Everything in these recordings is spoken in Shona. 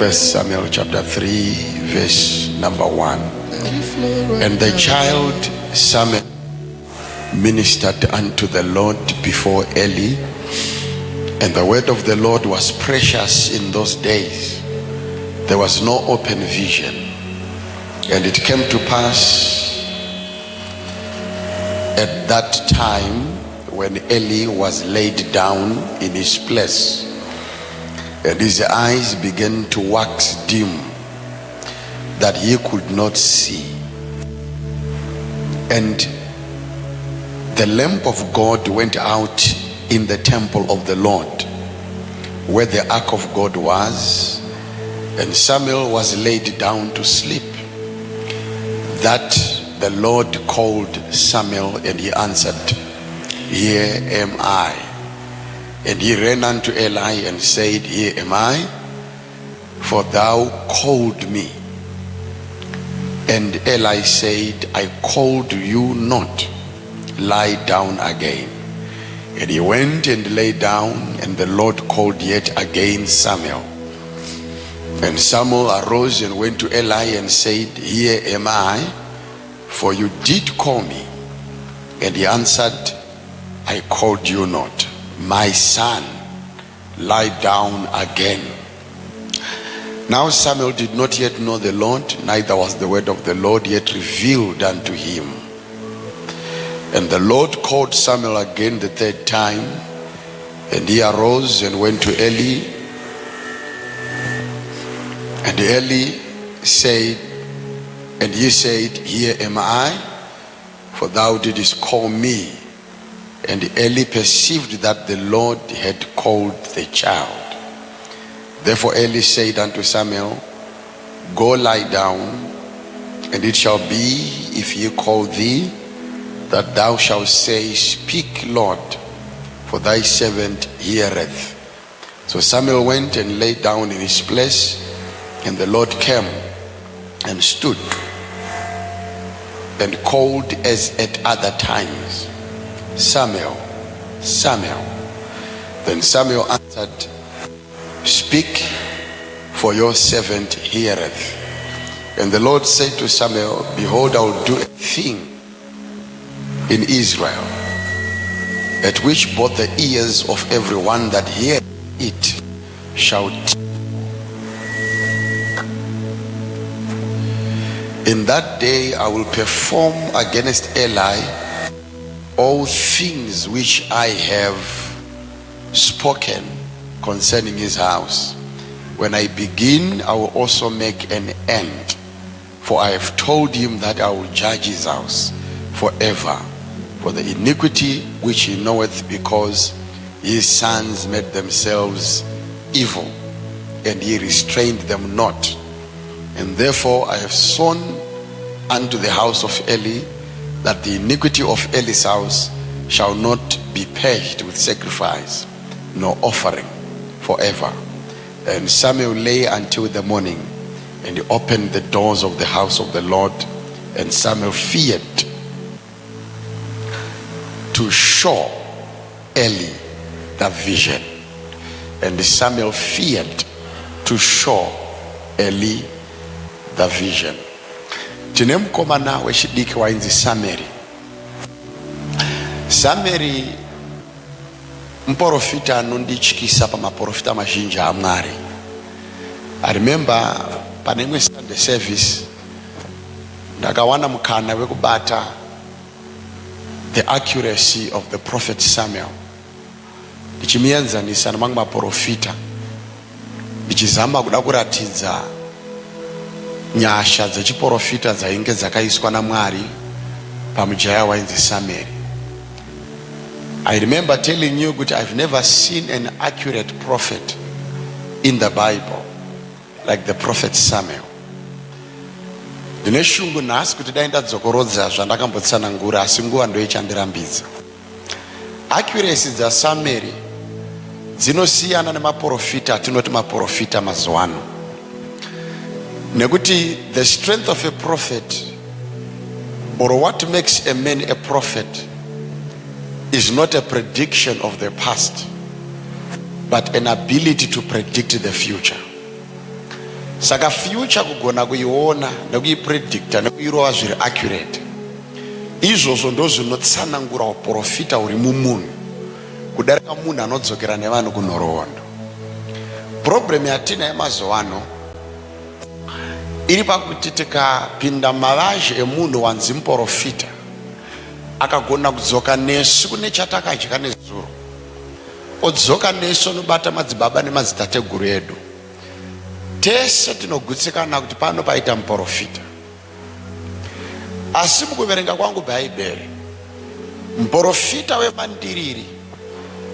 First Samuel chapter 3 verse number 1. And the child Samuel ministered unto the Lord before Eli, and the word of the Lord was precious in those days. There was no open vision. And it came to pass at that time, when Eli was laid down in his place, and his eyes began to wax dim, that he could not see. And the lamp of God went out in the temple of the Lord, where the ark of God was, and Samuel was laid down to sleep. That the Lord called Samuel, and he answered, Here am I. And he ran unto Eli and said, Here am I, for thou called me. And Eli said, I called you not. Lie down again. And he went and lay down, and the Lord called yet again Samuel. And Samuel arose and went to Eli and said, Here am I, for you did call me. And he answered, I called you not. My son, lie down again. Now Samuel did not yet know the Lord, neither was the word of the Lord yet revealed unto him. And the Lord called Samuel again the third time, and he arose and went to Eli. And Eli said, and he said, Here am I, for thou didst call me. And Eli perceived that the Lord had called the child. Therefore Eli said unto Samuel, Go lie down, and it shall be, if he call thee, that thou shalt say, Speak, Lord, for thy servant heareth. So Samuel went and lay down in his place, and the Lord came and stood and called as at other times, Samuel, Samuel. Then Samuel answered, Speak, for your servant heareth. And the Lord said to Samuel, Behold, I will do a thing in Israel, at which both the ears of everyone that heareth it shall tingle. In that day I will perform against Eli all things which I have spoken concerning his house. When I begin, I will also make an end. For I have told him that I will judge his house forever for the iniquity which he knoweth, because his sons made themselves evil, and he restrained them not. And therefore I have sworn unto the house of Eli, that the iniquity of Eli's house shall not be purged with sacrifice, nor offering forever. And Samuel lay until the morning, and he opened the doors of the house of the Lord. And Samuel feared to show Eli the vision. And Samuel feared to show Eli the vision. Tine mukomana wechidiki wainzi Sameri. Sameri muprofita anondityisa pamaprofita mazhinji aMwari. I remember pane imwe Sunday service ndakawana mukana wekubata the accuracy of the prophet Samuel, ndichimienzanisa namamwe maprofita, ndichizama kuda kuratidza nyasha dzechiprofita dzainge dzakaiswa naMwari pamujaya wainzi Sameri. I remember telling you that I've never seen an accurate prophet in the Bible like the prophet Samuel. Ndine shungu nhasi kuti dai ndadzokorodza zvandakambotsanangura, asi nguva ndoichandirambidza. Accuracy dzaSameri dzinosiyana nemaprofita atinoti maprofita mazuano. Nekuti the strength of a prophet, or what makes a man a prophet, is not a prediction of the past, but an ability to predict the future. Saka future kugona kuiona nekuipredicta nekuirova zviri accurate, izvozvo ndozvinotsanangura uprofita uri mumunhu kudarika munhu anodzokera nevanhu kunhoroondo. Problem yatina yemazuva ano iri pakuti tikapinda mavazhe emunhu wanzi muprofita akagona kudzoka nesu kune chatakadya nezuro, odzoka nesu onobata madzibaba nemadzitateguru edu, tese tinogutsikana kuti pano paita muprofita. Asi mukuverenga kwangu bhaibheri, muprofita wemandiriri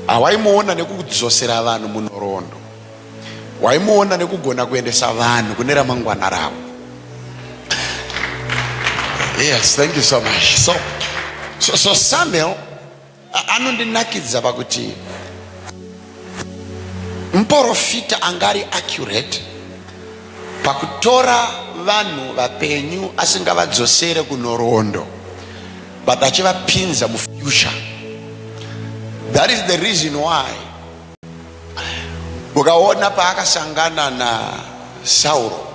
hawaimuona nekudzosera vanhu munhoroondo, waimuona nekugona kuendesa vanhu kune ramangwana ravo. Yes, thank you so much. So Samuel anondinakidza pakuti muprofita angari accurate pakutora vanhu vapenyu asingavadzosere kunhoroondo but achivapinza mufuture. That is the reason why ukaona paakasangana na Sauro,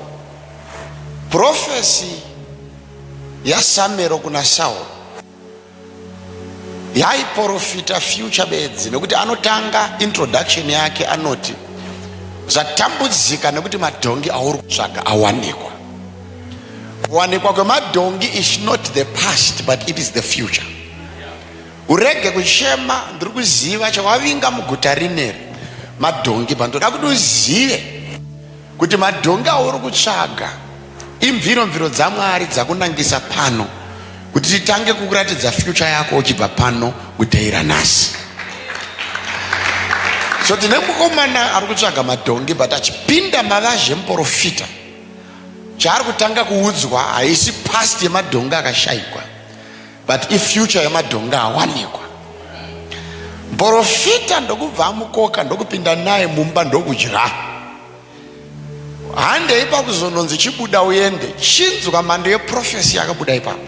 prophecy yaSamuel kuna Sauro yaiprofita future bedzi, nekuti anotanga introduction yake anoti zatambudzika nekuti madhongi auri kutsvaga awanikwa. Kuwanikwa kwemadhongi is not the past but it is the future. Urege kuchema ndiri kuziva chawavinga muguta rineri madhongi, pandoda kuti uzive kuti madhongi auri kutsvaga imviro dzaMwari dzakunangisa pano kuti titange kukuratidza future yako uchibva pano kuteira nhasi. So tine mukomana ari kutsvaga madhongi but achipinda mavazhe muprofita, chaari kutanga kuudzwa haisi past yemadhongi akashayikwa but ifuture yemadhongi awanikwa. Muprofita ndokubva amukoka ndokupinda naye mumba ndokudya, handei pakuzononzi chibuda uende, chinzwa mhando yeprofesi yakabuda ipapo.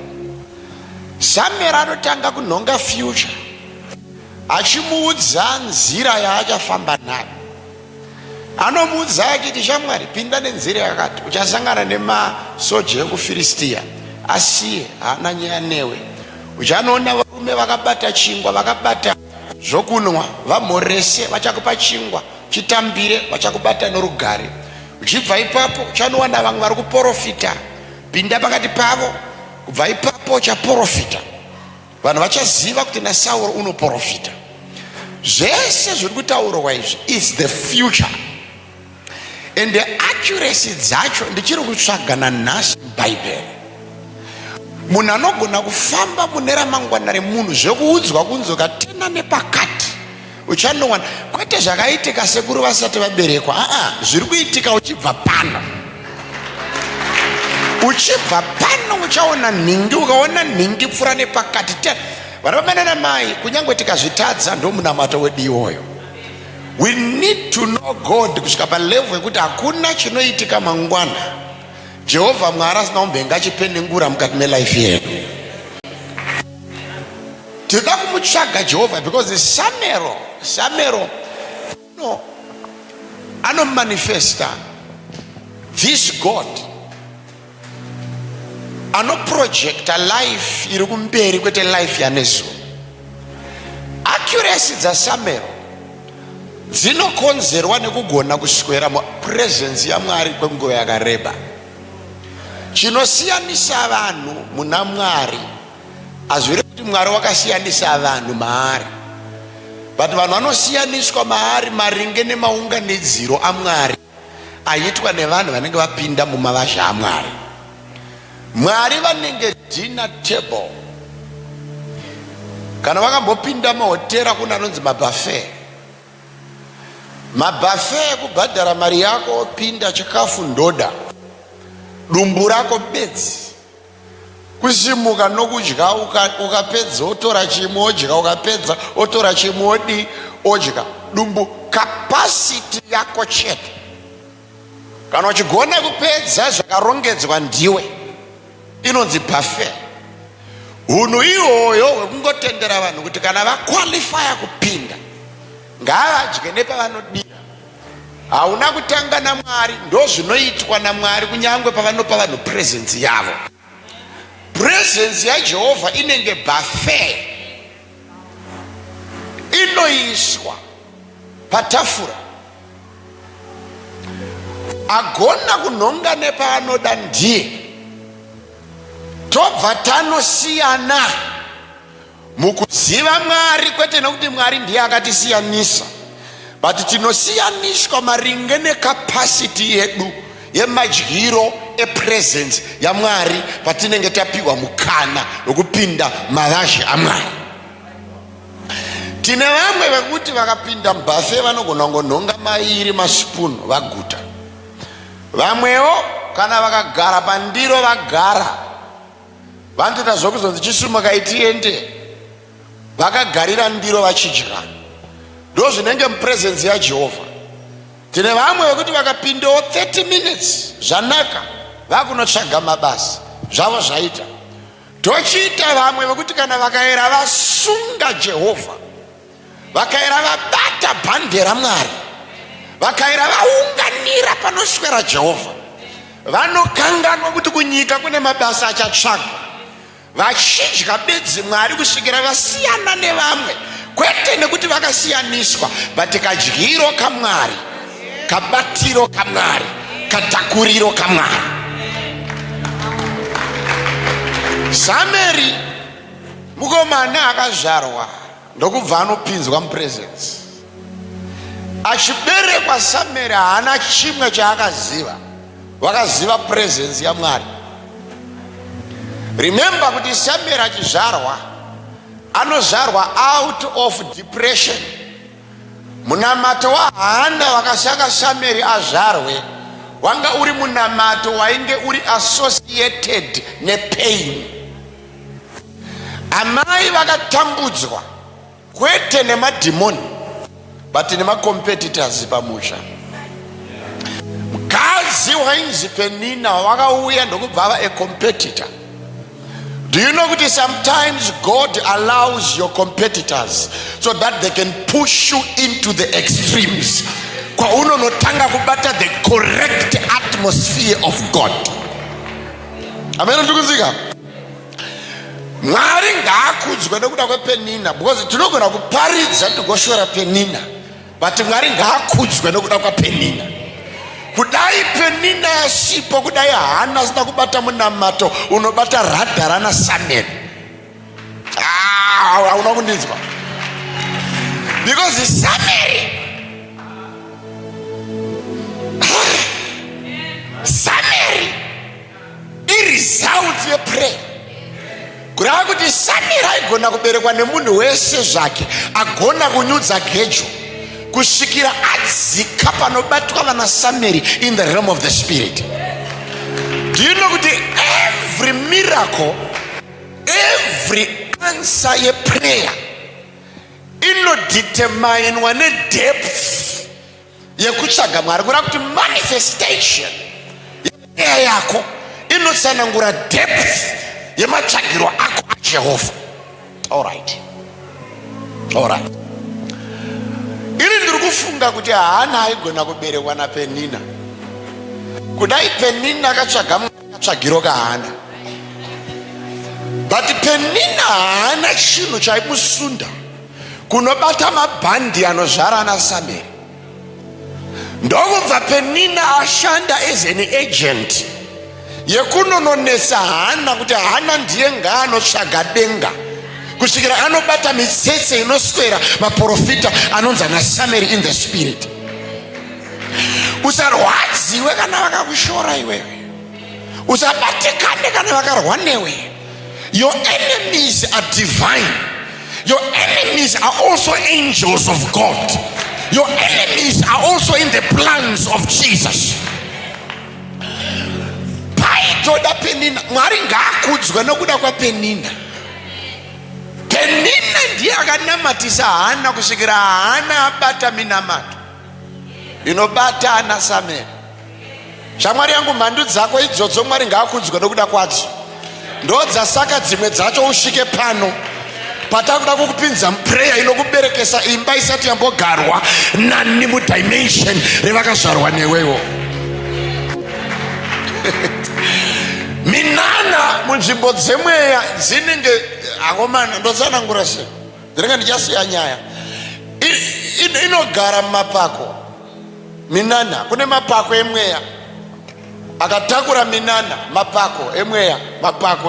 Samuel anotanga kunhonga future achimuudza nzira yaachafamba nayo. Anomuudza achiti shamwari, pinda nenzira yakati, uchasangana nemasoja ekuFiristia, asiye haana nyaya newe. Uchanoona varume vakabata chingwa, vakabata zvokunwa, vamhorese vachakupa chingwa, chitambire vachakubata norugare. Uchibva ipapo uchanowana vamwe vari kuprofita, pinda pakati pavo, kubva ipapo uchaprofita. Vanhu vachaziva kuti naSauro unoprofita. Zvese zviri kutaurwa izvi is the future, and the accuracy dzacho ndichiri kutsvaga nanhasi mubhaibheri. Munhu anogona kufamba mune ramangwana remunhu zvekuudzwa kunzoka tena nepakati uchanowana kwete zvakaitika sekuru vasati vaberekwa, zviri kuitika uchibva pano. Uchibva pano uchaona nhingi, ukaona nhingi pfuura nepakati. Vanomana namai, kunyange tikazvitadza ndomunamato wedu iwoyo. We need to know God kusvika palevel yekuti hakuna chinoitika mangwana Jehovah Mwari asina kumbenga achipenengura mukati melife yedu. Tinoda kumutsvaga Jehovah because Samuel no anomanifesta this God, anoprojecta life iri kumberi kwete life yanezuva. Accuracy dzaSamuel dzinokonzerwa nekugona kuswera mupresence yaMwari kwenguva yakareba. Chinosiyanisa vanhu muna Mwari hazviri kuti Mwari wakasiyanisa vanhu maari, but vanhu vanosiyaniswa maari maringe nemaunganidziro aMwari aitwa nevanhu vanenge vapinda mumavazhe aMwari. Mwari vanenge dinner table. Kana vakambopinda mahotera kuna anonzi mabuffet, mabuffet ekubhadhara mari yako opinda chikafu ndoda, dumbu rako bedzi, kusimuka nokudya, ukapedza otora chimwe odya, ukapedza otora chimwe odya, dumbu capacity yako chete. Kana uchigona kupedza zvakarongedzwa ndiwe inonzi buffet. Hunhu ihoyo hwekungotendera vanhu kuti kana vakwalifya kupinda ngavadye nepavanodira, hauna kutanga naMwari. Ndozvinoitwa naMwari kunyangwe pavanopa vanhu presence yavo. Presence yaJehovha inenge buffet, inoiswa patafura. Agona kunhonga nepaanoda ndiye. Tobva tanosiyana mukuziva Mwari, kwete nokuti Mwari ndiye akatisiyanisa, but tinosiyanishwa maringe necapacity yedu yemadyiro epresence yaMwari patinenge tapiwa mukana wokupinda mavazhe aMwari. Tine vamwe vekuti vakapinda mubhafe vanogona kungonhonga mairi maspoon vaguta. Vamwewo kana vakagara pandiro vagara, vandoita zvokuzonzi chisumuka itiende, vakagarira ndiro vachidya. Ndozvinenge mupresence yaJehovha. Tine vamwe vekuti vakapindawo 30 minutes zvanaka vakunotsvaga mabasa zvavo zvaita. Tochiita vamwe vekuti kana vakaera vasunga Jehovha, vakaera vabata bhande raMwari, vakaera vaunganira panoswera Jehovha, vanokanganwa kuti kunyika kune mabasa achatsvagwa, vachidya bedzi Mwari kusvikira vasiyana nevamwe, kwete nekuti vakasiyaniswa, but kadyiro kaMwari, kabatiro kaMwari, katakuriro kaMwari. Sameri mukomana akazvarwa ndokubva anopinzwa mupresence. Achiberekwa Sameri haana chimwe chaakaziva, wakaziva presence yaMwari. Remember kuti Sameri achizvarwa anozvarwa out of depression. Munamato waHana wakasaka Sameri azvarwe wanga uri munamato wainge uri associated nepain. Amai vakatambudzwa kwete nemadhimoni but nemacompetitors pamusha. Mukadzi wainzi Penina wakauya ndokubva ava a competitor. Do you know that sometimes God allows your competitors so that they can push you into the extremes? Kwa unonotanga kubata the correct atmosphere of God. Amen. Tukuzika. Mwari ngaakudzwe nekuda kwePenina, because tinogona kuparidza tigoshora Penina, but Mwari ngaakudzwe nekuda kwaPenina. Kudai Penina yasipo, kudai Hana asina kubata munamato, unobata radharana Sameri. Unakundinzwa. Because Sameri iresult yeprayer. Kurava kuti Sameri aigona kuberekwa nemunhu wese zvake, agona kunyudza gejo kusvikira adzika panobatwa vana Sameri in the realm of the spirit. Do you know that every miracle, every answer ye prayer inodeterminwa nedepth yekutsvaga Mwari? Kurava kuti manifestation yeprayer yako inotsanangura depth yematsvagiro ako aJehovha. All right. Ini ndiri kufunga kuti Hana aigona kuberekwa naPenina. Kudai Penina akatsvaga tsvagiro kaHana, but Penina haana chinhu chaimusunda kunobata mabhandi anozvara naSameri. Ndokubva Penina ashanda as an agent yekunononesa Hana kuti Hana ndiye ngaanotsvaga denga kusvikira anobata mitsetse inoswera maprofita anonza naSameri in the spirit. Usarwadziwe kana vakakushora iwewe, usabatikane kana vakarwa newe. Your enemies are divine. Your enemies are also angels of God. Your enemies are also in the plans of Jesus. Paitoda Penina, Mwari ngaakudzwe nokuda kwaPenina. Penina ndiye akanamatisa Hana kusvikira Hana abata minamato inobata ana Sameri. Shamwari yangu, mhandu dzako idzodzo Mwari ngaakudzwe nokuda kwadzo. Ndodzasaka dzimwe dzacho usvike pano patakuda kukupinza prayer inokuberekesa imba isati yambogarwa nani mudimension revakazvarwa newewo. Minana munzvimbo dzemweya dzinenge akomana ndotsanangura sei ndinenge ndichasiya nyaya inogara mumapako. Minana kune mapako emweya akatakura minana mapako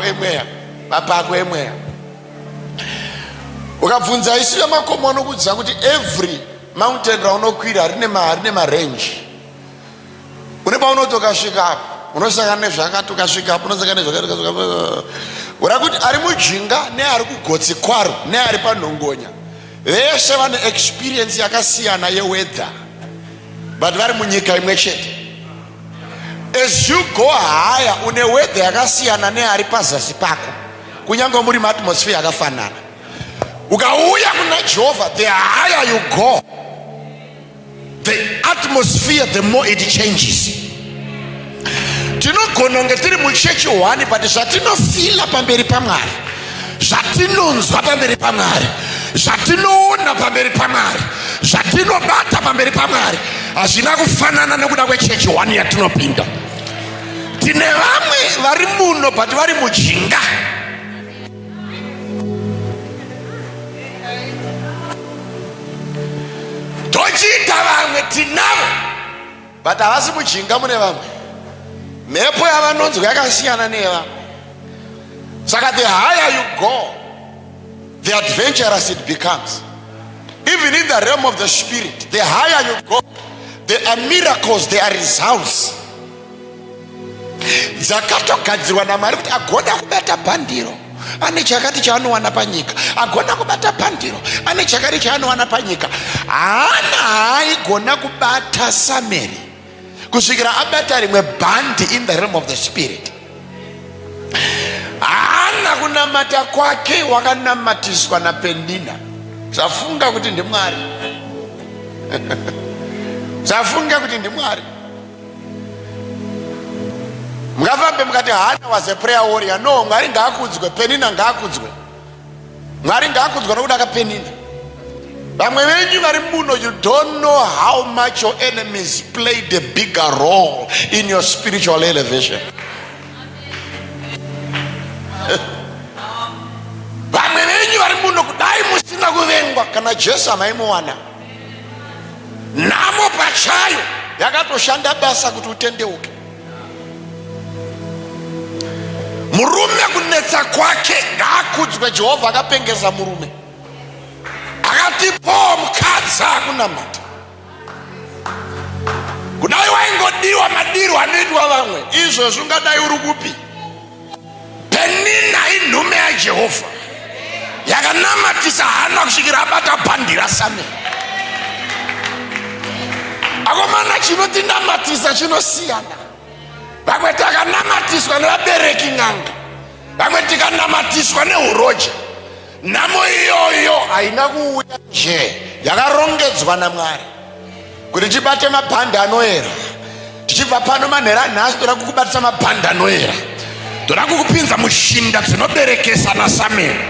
emweya ukabvunza isu yamakomo anokudza kuti every mountain raunokwira rine marange. Une paunoto ukasvika apo unosangana nezvakati, ukasvika apo unosangana nezvakati, ura kuti ari mujinga neari kugotsi kwaro neari panhongonya veshe vane experience yakasiyana yeweather but vari munyika imwe chete. As you go higher une weather yakasiyana neari pazasi pako kunyange muri maatmosphere yakafanana. Ukauya kuna Jehovah, the higher you go the atmosphere the more it changes. Tinogona kunge tiri muchechi one but zvatinofila pamberi paMwari, zvatinonzwa pamberi paMwari, zvatinoona pamberi paMwari, zvatinobata pamberi paMwari hazvina kufanana nekuda kwechechi one yatinopinda. Tine vamwe vari muno but vari mujinga. Tochiita vamwe tinavo but havasi mujinga. Mune vamwe mhepo yavanonzwa yakasiyana nevamwe. Saka the higher you go the adventurous it becomes. Even in the realm of the spirit, the higher you go there are miracles, there are results. Zakatogadzirwa naMwari kuti agona kubata bhandiro ane chakati chaanowana panyika, agona kubata bhandiro ane chakati chaanowana panyika. Haana haigona kubata Sameri kusvikira abata rimwe bhandi in the realm of the spirit. Haana kunamata kwake wakanamatiswa naPenina zvafunga kuti ndiMwari. Zvafunga kuti ndiMwari. Mungafambe mukati Hana was a prayer warrior. No, Mwari ngaakudzwe, Penina ngaakudzwe. Mwari ngaakudzwe nokuda kaPenina. Vamwe venyu vari muno, you don't know how much your enemies played a bigger role in your spiritual elevation. Vamwe venyu vari muno kudai musina kuvengwa kana Jesu amaimuwana. Namo pachayo yakatoshanda basa kuti utendeuke. Murume kunetsa kwake ngaakudzwe. Jehovha akapengeza murume akati po mukadzi akunamata. Kudai waingodiwa madiro anoitwa vamwe, izvozvo ungadai uri kupi? Penina inhume yaJehovha yakanamatisa Hana kusvikira abata bhandi raSameri. Akomana chinotinamatisa chinosiyana. Vamwe takanamatiswa nevabereki n'anga, vamwe tikanamatiswa neuroja. Nhamo iyoyo haina kuuya nje, yakarongedzwa naMwari kuti tibate mabhandi anoera. Tichibva pano manhera nhasi toda kukubatisa mabhandi anoera, toda kukupinza mushinda dzinoberekesa naSameri.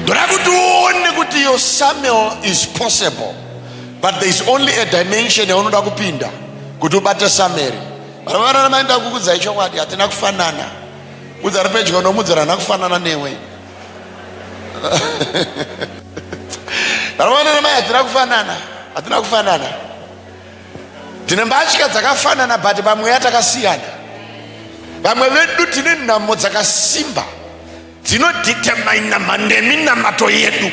Toda kuti uone kuti your Samuel is possible, but there is only a dimension yaunoda kupinda kuti ubate Sameri. Varavara maenda kukudzai chokwadi hatina kufanana. Kudzari pedyo nomudzara hana kufanana newe. Varavara mai hatina kufanana, hatina kufanana. Tine mbatya dzakafanana but pamweya takasiyana. Vamwe vedu tine nhamo dzakasimba dzinodhitemaina mandeminamato yedu.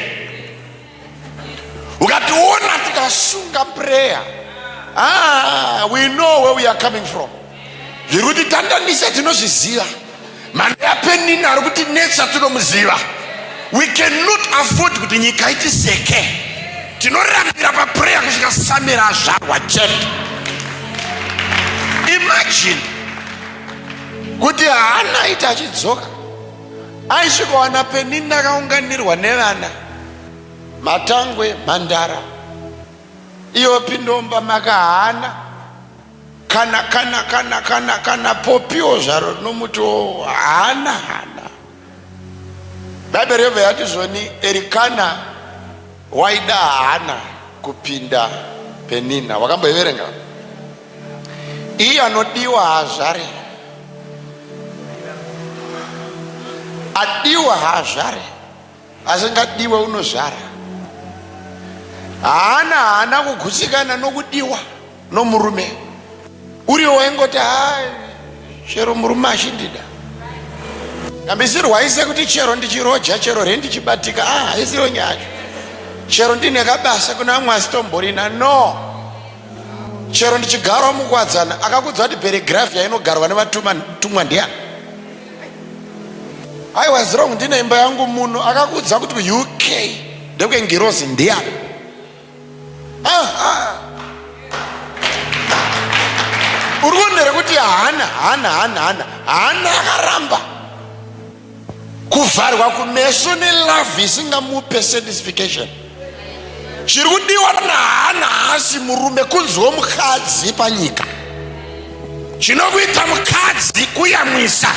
Ukationa tikasunga prayer, we know where we are coming from. Zviruti tandanisa tinozviziva. Mhando yaPenina ari kutinetsa tinomuziva. We cannot afford kuti nyika itiseke. Tinorambira paprayer kusvika Sameri azvarwa chete. Imagine kuti Hana ita achidzoka aisvikowana Penina akaunganirwa nevana, matangwe, mhandara, iyo pindomba makahana kana popiwo zvaro nomuti Hana Bibheri yobva yati zvoni Erikana waida Hana kupinda Penina. Wakamboiverenga? Iye anodiwa haazvare, adiwa haazvare, asingadiwa unozvara. Hana haana kugutsikana nokudiwa nomurume. Uriwo waingoti chero murume achindida. Ambisirwaise kuti chero ndichiroja, chero rendichibatika, haisiro nyacho. Chero ndine kabasa kuna amwe asitomborina, no. Chero ndichigara mukwadzana, akakudza kuti Paragraphia inogarwa nevatumwa ndiani? I was wrong, ndine imba yangu muno, akakudza kuti UK ndekwengirozi ndiani? Urikuonera kuti Hana akaramba kuvharwa kumeso nelove isingamupe satisfaction. Chiri kudiwa naHana haasi murume, kunziwo mukadzi panyika. Chinokuita mukadzi kuyamwisa.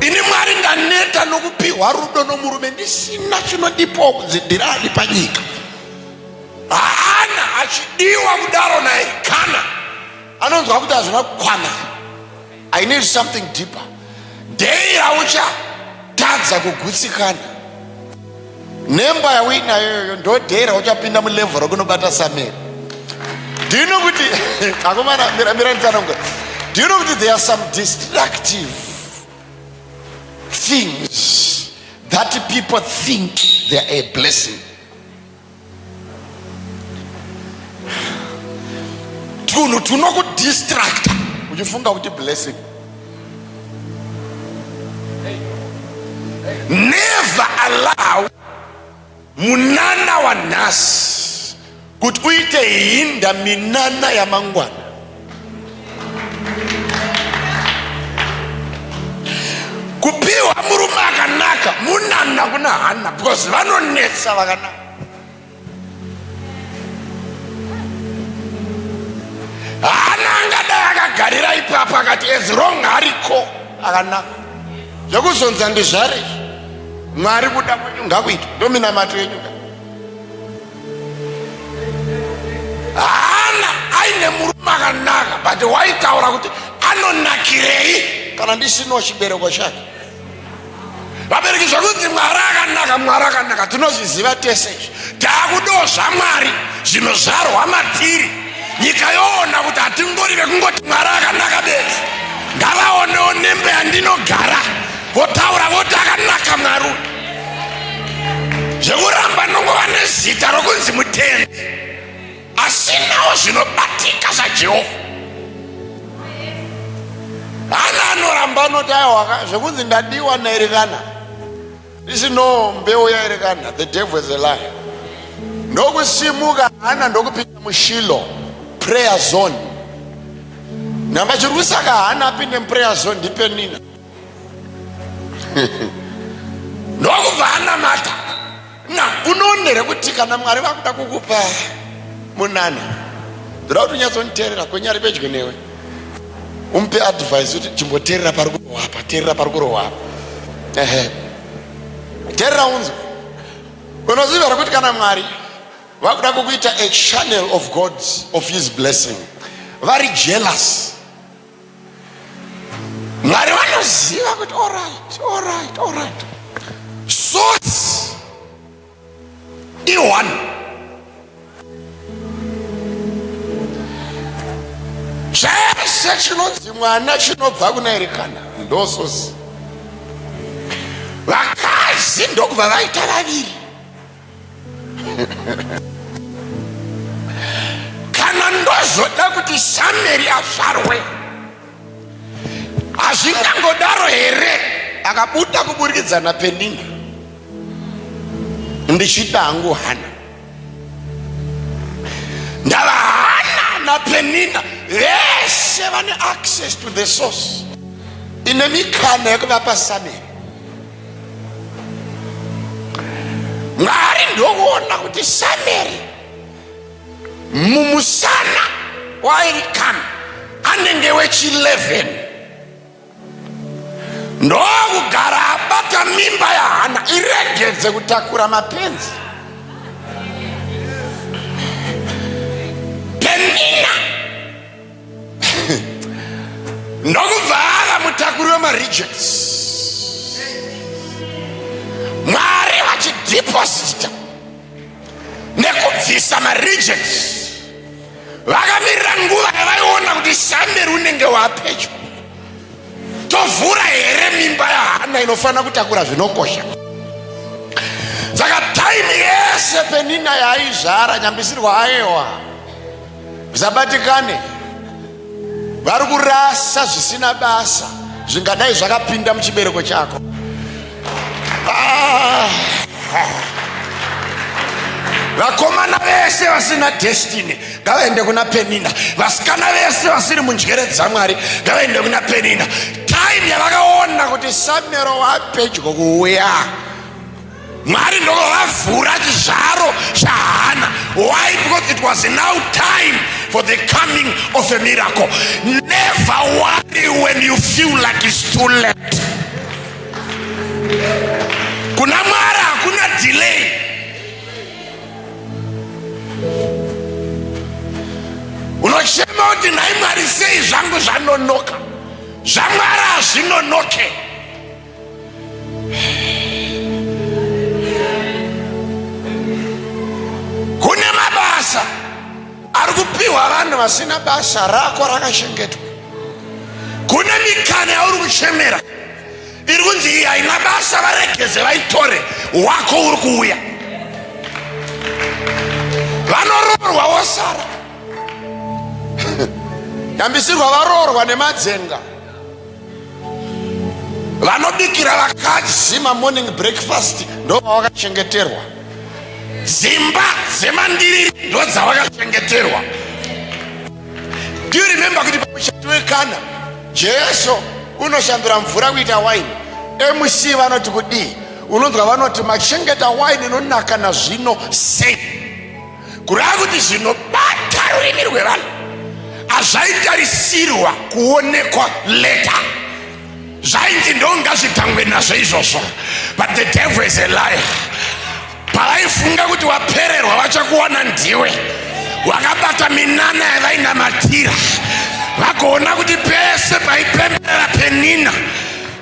Ini Mwari ndaneta nokupiwa rudo nomurume, ndisina chinodipo kudzidirani panyika. Hana achidiwa kudaro naErikana anonzwa kuti hazvina kukwana. I need something deeper. Dei rauchatadza kugutsikana, nemba yauinayoyo ndo dei rauchapinda mulevel rokunobata Samuel. Do you know kuti akomana miranitsanonga, do you know kuti there are some destructive things that people think they are a blessing? Tunokudistracta uchifunga kuti blessing. Never allow munana wa nhasi kuti uite hinda minana ya mangwana. Kupiwa murume akanaka munana kuna Hana, because vanonetsa vakanaka. Hana angadai akagarira ipapa akati as long ariko akanaka. Zvekuzonza ndizvare Mwari kuda kwenyu ngakuitwe, ndominamato yenyu. Hana aine murume akanaka, but waitaura kuti anonakirei kana ndisino chibereko chake. Vabereki zvakunzi Mwari akanaka tinozviziva tese. Taakudawo zvaMwari zvinozvarwa matiri. Nyika yoona kuti hatingori vekungoti Mwari akanaka bedzi. Ngavaonewo nembe yandinogara votaura voti akanaka Mwari. Zvekuramba nongova nezita rokunzi mutenzi asinawo zvinobatika zvaJehovha. Hana anoramba anoti aiwa zvekunzi ndadiwa naErikana. Isino mbeu yaErikana. The devil is a liar. Ndokusimuka Hana ndokupinda muShilo prayer zone. Namba chiri kusaka Hana apinde muprayer zone ndiPenina. Ndokubva anamata. Unoonere kuti kana Mwari vakuda kukupa munana, ndoda kuti unyatsoniteerera kwenyari pedyo newe, umpe advice kuti chimboteerera pari kurohwa, teerera pari kurohwa. Teerera unzwe. Unoziva here kuti kana Mwari vakuda kukuita a channel of God's, of his blessing, vari jealous. Mwari vanoziva kuti all right. Source I1. Chese chinonzi mwana chinobva kuna Erikana ndososi. Vakazi ndokubva vaita vaviri. Kana ndozoda kuti Samueri azvarwe, hazvingangodaro here akabuda kuburikidza naPenina. Ndichida hangu Hana. Ndava Hana naPenina vese vane access to the source. Ine mikana yekuvapa Samueri. Mwari ndokuona kuti Samueri mumusana waErikana anenge wechi11. ndokugara abata mimba yaHana iregedze kutakura mapenzi. Penina ndokubva mutakuri wema-rejects. Mwari vachideposita nekubvisa ma-rejects. Vakamirira nguva yavaiona kuti Samueri unenge wapedyo. Tovhura here mimba yaHana inofanira kutakura zvinokosha. Saka time yese Penina yaaizvara nyambisirwa ayewa zvisabatikane. Vari kurasa zvisina basa zvingadai zvakapinda muchibereko chako. Vakomana vese vasina destiny ngavaende kuna Penina. Vasikana vese vasiri munjere dzaMwari ngavaende kuna Penina. Time yavakaona kuti Samueri wapedyo kuuya, Mwari ndokovavhura chizvaro chaHana. Why? Because it was now time for the coming of a miracle. Never worry when you feel like it's too late. Kuna Mwari hakuna delay. Unochema kuti nai Mwari sei zvangu zvanonoka, zvaMwari hazvinonoke. Kune mabasa ari kupiwa vanhu vasina basa rako rakachengetwa. Kune mikana yauri kuchemera iri kunzi iyi haina basa, varegeze vaitore, wako uri kuuya. Vanororwa wosara. Yambisirwa varorwa nemadzenga. Vanobikira vakadzi morning breakfast ndo vakachengeterwa. Zimba dzemandiri ndo dzavakachengeterwa. Do you remember kuti pamushando weKana Jesu unoshambira mvura kuita waini? MC vanoti kudii? Unonzwa vanoti machengeta waini inonaka nazvino sei. Kureva kuti zvinobata rurimi rwevanhu hazvaitarisirwa kuonekwa leta. Zvainzi ndonga zvitangwe nazvo izvozvo. But the devil is a liar. Pavaifunga kuti wapererwa vachakuwana ndiwe, wakabata minana yavainamatira, vakaona kuti pese paipembera Penina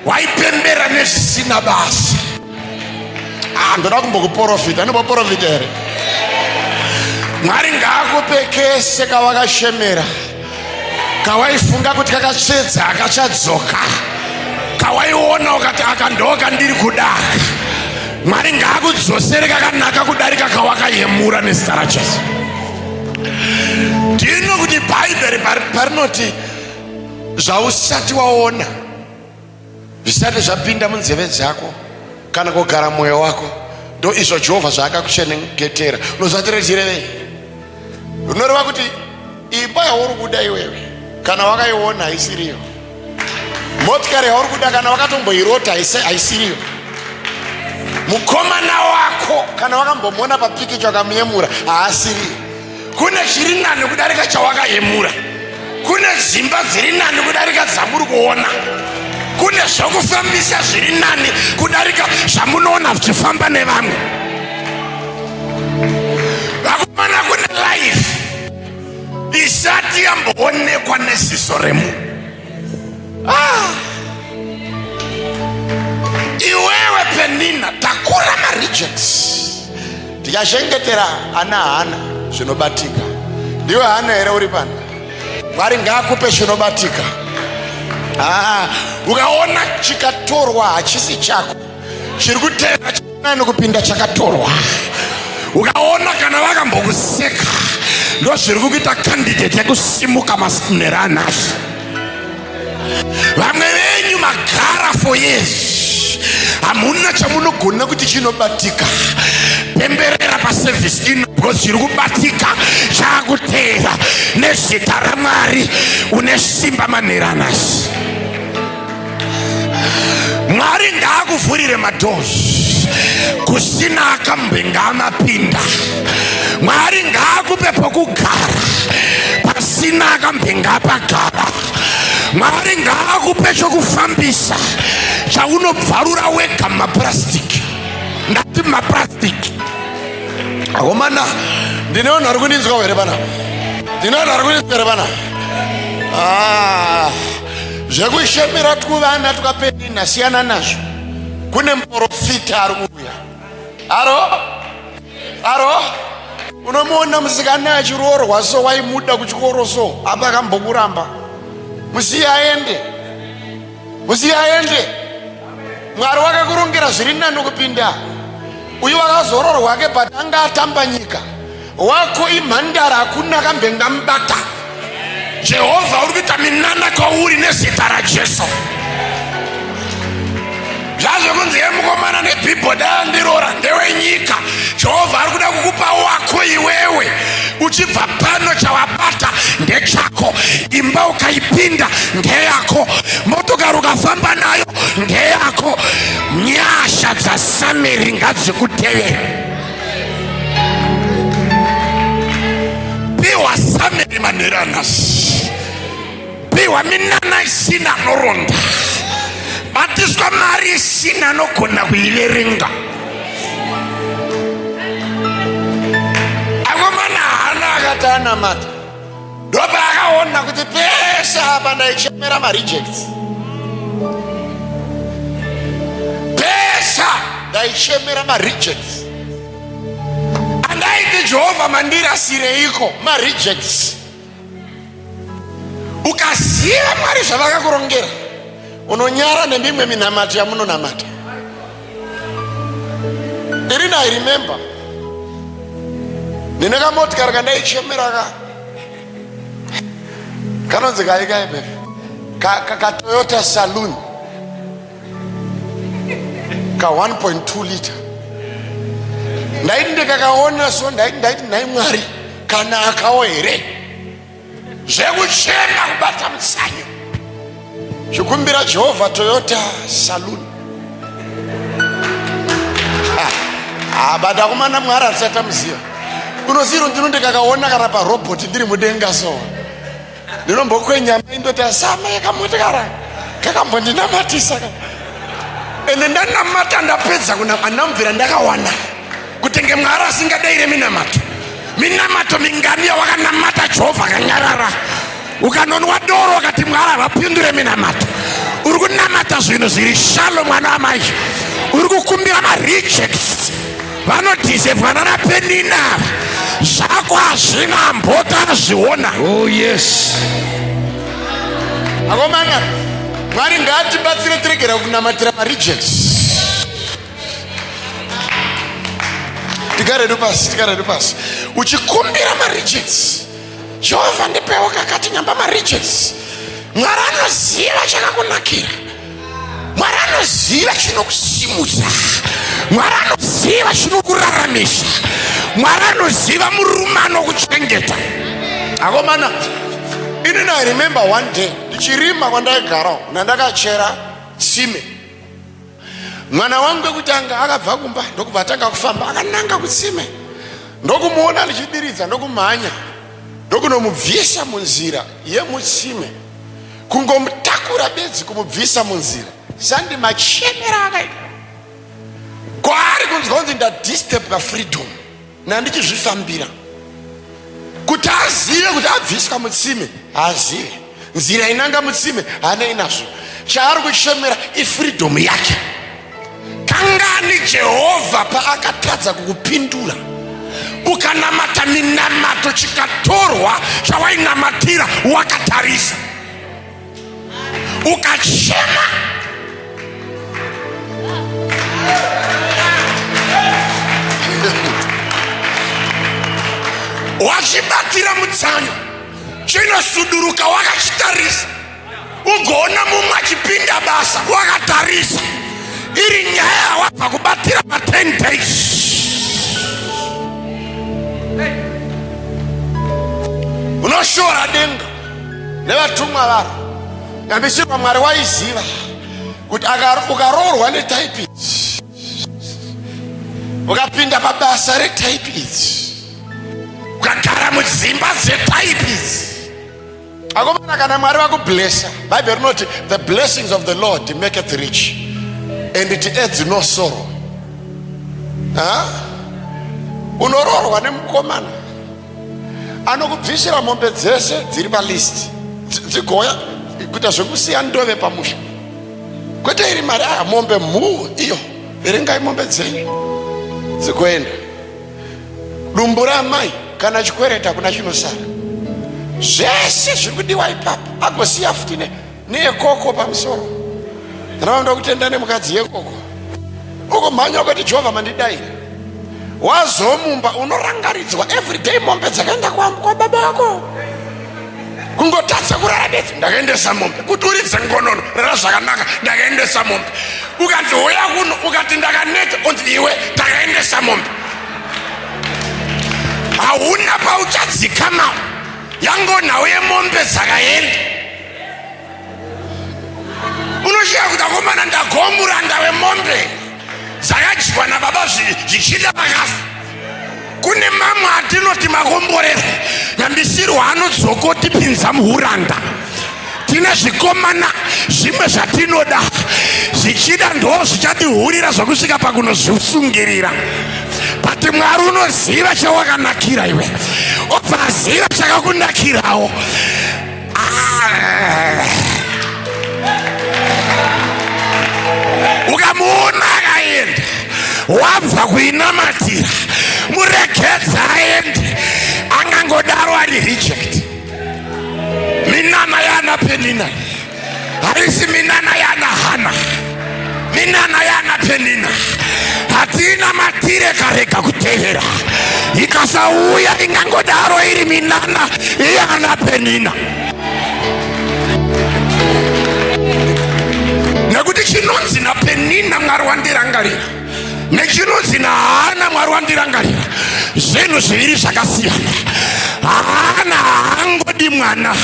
waipembera nezvisina basa. Ndoda kumbokuprofita. Anoprofita here? Mwari ngaakupe kese kawakashemera, kawaifunga kuti kakatsvedza akachadzoka, kawaiona ukati aka ndoka ndiri kudaka. Mwari ngaakudzosere kakanaka kudarika kawakayemura nezita raJesu. Ndino kuti Bhaibheri parinoti zvausati waona, zvisati zvapinda munzeve dzako kana kugara mwoyo wako, ndo izvo Jehovha zvaakakuchengetera. Unozvatire chirevei? Unoreva kuti imba yauri kuda iwewe kana wakaiona haisiriyo. Motikari yauri kuda kana wakatomboirota haisiriyo. Mukomana wako kana wakambomona papikicha wakamuyemura haasiriyo. Kune chiri nani kudarika chawakayemura. Kune zimba dziri nani kudarika dzamuri kuona. Kune zvokufambisa zviri nani kudarika zvamunoona vichifamba nevamwe. Vakomana, kune life isati yamboonekwa neziso remunhu. Iwewe Penina, takura ma-rejects. Tikachengetera Hana zvinobatika. Ndiwe Hana here uri pano? Mwari ngaakupe zvinobatika. Ukaona chikatorwa hachisi chako, chiri kutera chinani kupinda chakatorwa. Ukaona kana vakambokuseka, ndo zviri kuita candidate yekusimuka masinera anazvo. Vamwe venyu magara for years, hamuna chamunogona kuti chinobatika. Pemberera paservice ino because zviri kubatika chakutera nezita raMwari une simba manera anazvo. Mwari ngaakuvhurire madoors kusina akambenga amapinda. Mwari ngaakupe pokugara pasina akambenga apagara. Mwari ngaakupe chokufambisa chaunobvarura wega mapurasitiki. Ndati mapurasitiki. Akomana, ndinoona ari kundinzwa here bana. Ndinoona ari kundinzwa here bana. Zvekushemera tukuvana tukapedina siyana nazvo. Kune muprofita ari kuuya. Aro? Unomuona musikana achiroorwa so waimuda kuchikoro so apa akambokuramba. Musiyaende. Mwari wakakurongera zviri nani kupinda. Uyu wakazororwa wake but anga atamba nyika. Wako imhandara hakuna kambenga mbata. Jehovha uri kuita minana kwauri nezita raJesu. Zvazokunzi mukomana nebhibhodha andirora ndewenyika. Jehovha ari kuda kukupa wako iwewe. Uchibva pano chawabata ndechako. Imba ukaipinda ndeyako. Motokari ukafamba nayo ndeyako. Nyasha dzaSameri ngadzikutevere. Piwa Sameri manheranasi. Piwa minana isina noronda. Batiswa mari isina nogona kuiverenga. Akomana hana akatana mata. Ndoba akaona kuti pesa apa ndaichemera marejects. Pesa ndaichemera marejects. Andaiti Jehovha mandirasireiko marejects. Ukaziva Mwari zvavakakurongera, unonyara nemimwe minamato yamunonamata. I remember nine kamotikari kandaichemera kanonzi kaikaibe ka Toyota Saloon ka 1.2 liter. Ndaiti ndikakaona so ndaiti nai Mwari kana akawo here zvekuchema kubata mutsanyo. Chikumbira Jehovha Toyota Saloon. Bada kumana Mwari atisata muziva. Unoziva ndinondikakaona kana parobot ndiri mudenga so. Ndinombokwenya indoti asama yakamotikara kakambondinamatisa. Ende ndanamata ndapedza anamvira ndakawana kutenge Mwari asingadeire minamato mingani yawakanamata Jehovha kanyarara. Ukanonwa doro wakati Mwari vapindure minamato. Uri kunamata zvinhu zviri shalo mwana wamai. Uri kukumbira marejects. Vanodhisevhana napenina. Zvako hazvina mbota zviona. Oh yes. Akomana, Mwari ngatibatsire tiregera kunamatira marejects. Tigare pasi. Uchikumbira marejects. Jehovha ndipewo kakati nyamba marejects. Mwari anoziva chakakunakira. Mwari anoziva chinokusimudza. Mwari anoziva chinokuraramisha. Mwari anoziva murume anokuchengeta. Akomana, I remember one day ndichirima kwandaigara nandakachera tsime. Mwana wangu wekutanga akabva kumba ndokubva atanga kufamba akananga kutsime. Ndokumuona ndichidiridza ndokumhanya. Ndokunomubvisa munzira yemutsime. Kungomutakura bedzi kumubvisa munzira. Sandi machemera akaita. Kwaari kunzwa ndadisturb freedom. Nandichizvifambira. Kuti azive kuti abviswa mutsime, azive. Nzira inanga mutsime hana inazvo. Chaari kuchemera ifreedom yake. Kangani Jehovha paakatadza kukupindura. Ukanamata minamato chikatorwa chawainamatira wakatarisa. Ukachema. Wachibatira mutsanyo chinosuduruka wakachitarisa. Ugoona mumwe achipinda basa wakatarisa. Iri nyaya wabva kubatira pa 10 days. Unoshora denga nevatumwa varo. Ngambisirwa Mwari waiziva kuti ukaroorwa netype idzi, ukapinda pabasa retype idzi, ukagara mudzimba dzetype idzi, akomana kana Mwari vakublessa, Bible rinoti the blessings of the Lord maketh rich and it adds no sorrow. Unororwa nemukomana anokubvisira mombe dzese dziri palist dzigoya kuita zvekusiya ndove pamusha, kwete iri mari mombe iyo erengai mombe dzenyu dzigoenda. Dumbu ramai kana chikwereta kuna chinosara, zvese zviri kudiwa ipapo, agosiya futi neekoko pamusoro. Ndinoda kutenda nemukadzi yekoko uko mhanya kuti Jehovha mandidayira. Wazomumba unorangaridzwa everyday mombe dzakaenda kwa baba wako, kungotadza kurara bedzi ndakaendesa mombe, kuti uridze ngonono rara zvakanaka ndakaendesa mombe, ukati uya kuno ukati ndakaneta unzi iwe ndakaendesa mombe. Hauna pauchadzikama yangonawo yemombe dzakaenda. Unoshiya kuti akomana ndagomuranda wemombe dzakadyiwa nababa zvichida makafu. Kune mamwe atinoti makomborero nambisirwa anodzoka tipinza muhuranda. Tina zvikomana zvimwe zvatinoda zvichida ndo zvichatihurira zvokusvika pakunozvisungirira. But Mwari unoziva chawakanakira iwe, upaziva chakakunakirawo. Ukamuona akaenda wabva kuinamatira murekedza aende, angangodaro ari reject. Minana yana Penina, harisi minana yana Hana, minana yana Penina. Hatina matire kareka kutevera, ikasauya ingangodaro iri minana yana Penina. Nekuti chinonzi na Penina Mwari wandirangarira, nechinonzi na Hana Mwari wandirangarira, zvinhu zviviri zvakasiyana. Hana haangodi mwana,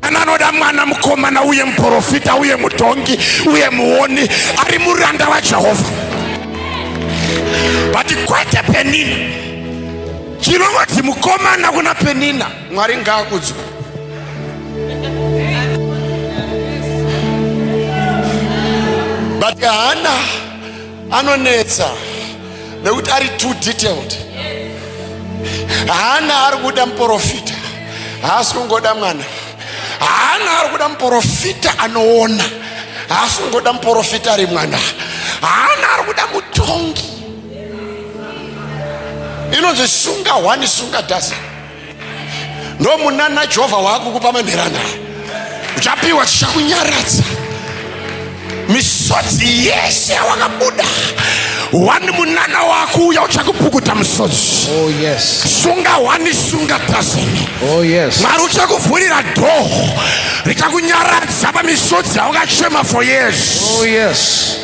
Hana anoda mwana mukomana uye muprofita uye mutongi uye muoni ari muranda waJehovha. But kwete Penina, chinongoti mukomana kuna Penina, Mwari ngaakudzwe. But Hana anonetsa nekuti ari too detailed. Hana ari kuda muprofita, haasi kungoda mwana. Hana ari kuda muprofita anoona, haasi kungoda muprofita ari mwana. Hana ari kuda mutongi. Inonzi sunga one sunga dozen. Ndo munana Jehovha wakukupa manherana, uchapiwa chichakunyaradza. Misodzi yese wakabuda, wani munana wakuya uchakupukuta misodzi. Oh yes. Sunga wani sunga dozen. Oh yes. Mwari uchakuvhurira door rikakunyaradza pamisodzi awakachema for years. Oh yes.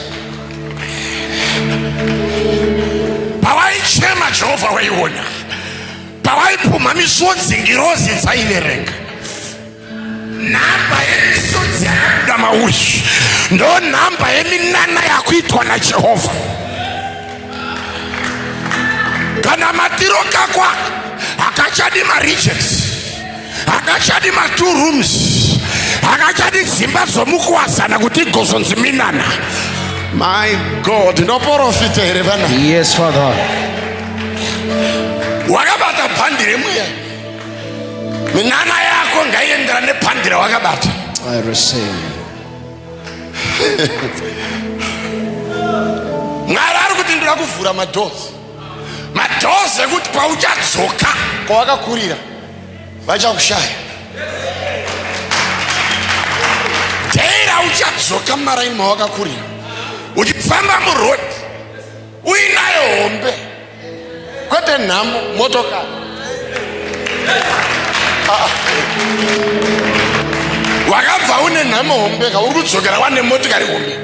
Pawaichema Jehovha waiona, pawaipuma misodzi ngirozi dzaiverenga. Namba yemisodzi yakabuda mauri ndo namba yeminana yakuitwa naJehovha. Kana matiro kakwa akachadi marejects, akachadi ma 2 rooms, akachadi dzimba dzomukuwadzana kuti gozonzi minana. My God, ndo profita here vana. Yes Father. Wakabata pandire mweya, minana yako ngaiendera nepandire wakabata. I receive. Mwari ari kuti ndira kuvhura madozi ekuti pauchadzoka kwawakakurira vachakushaya. Teera uchadzoka mumaraini mawakakurira, uchifamba murodi uinayo hombe, kwete nhamo motokari. Wakabva une nhamo hombe ka uri kudzokera wane motokari hombe,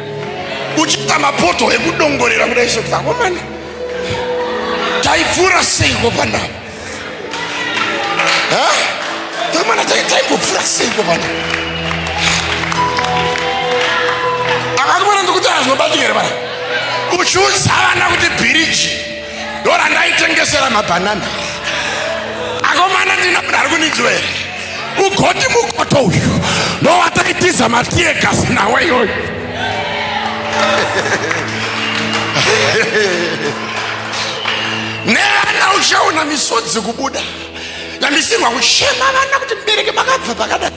uchita mapoto ekudongorera kudai soti akomana taipfuura seiko panapa? Akomana taimbopfuura seiko panapa? Akakomana ndikuti azvinobatikira pana uchiudza vana kuti bhiriji ndo randaitengesera mabhanana. Akomana ndinoda ari kunidzwa here, ugoti mukoto uyu ndo wataitiza matiegasi nawe iyoyo. Nena ushaona misodzi kubuda. Namisingwa kushema vana kuti mbereke makabva pakada.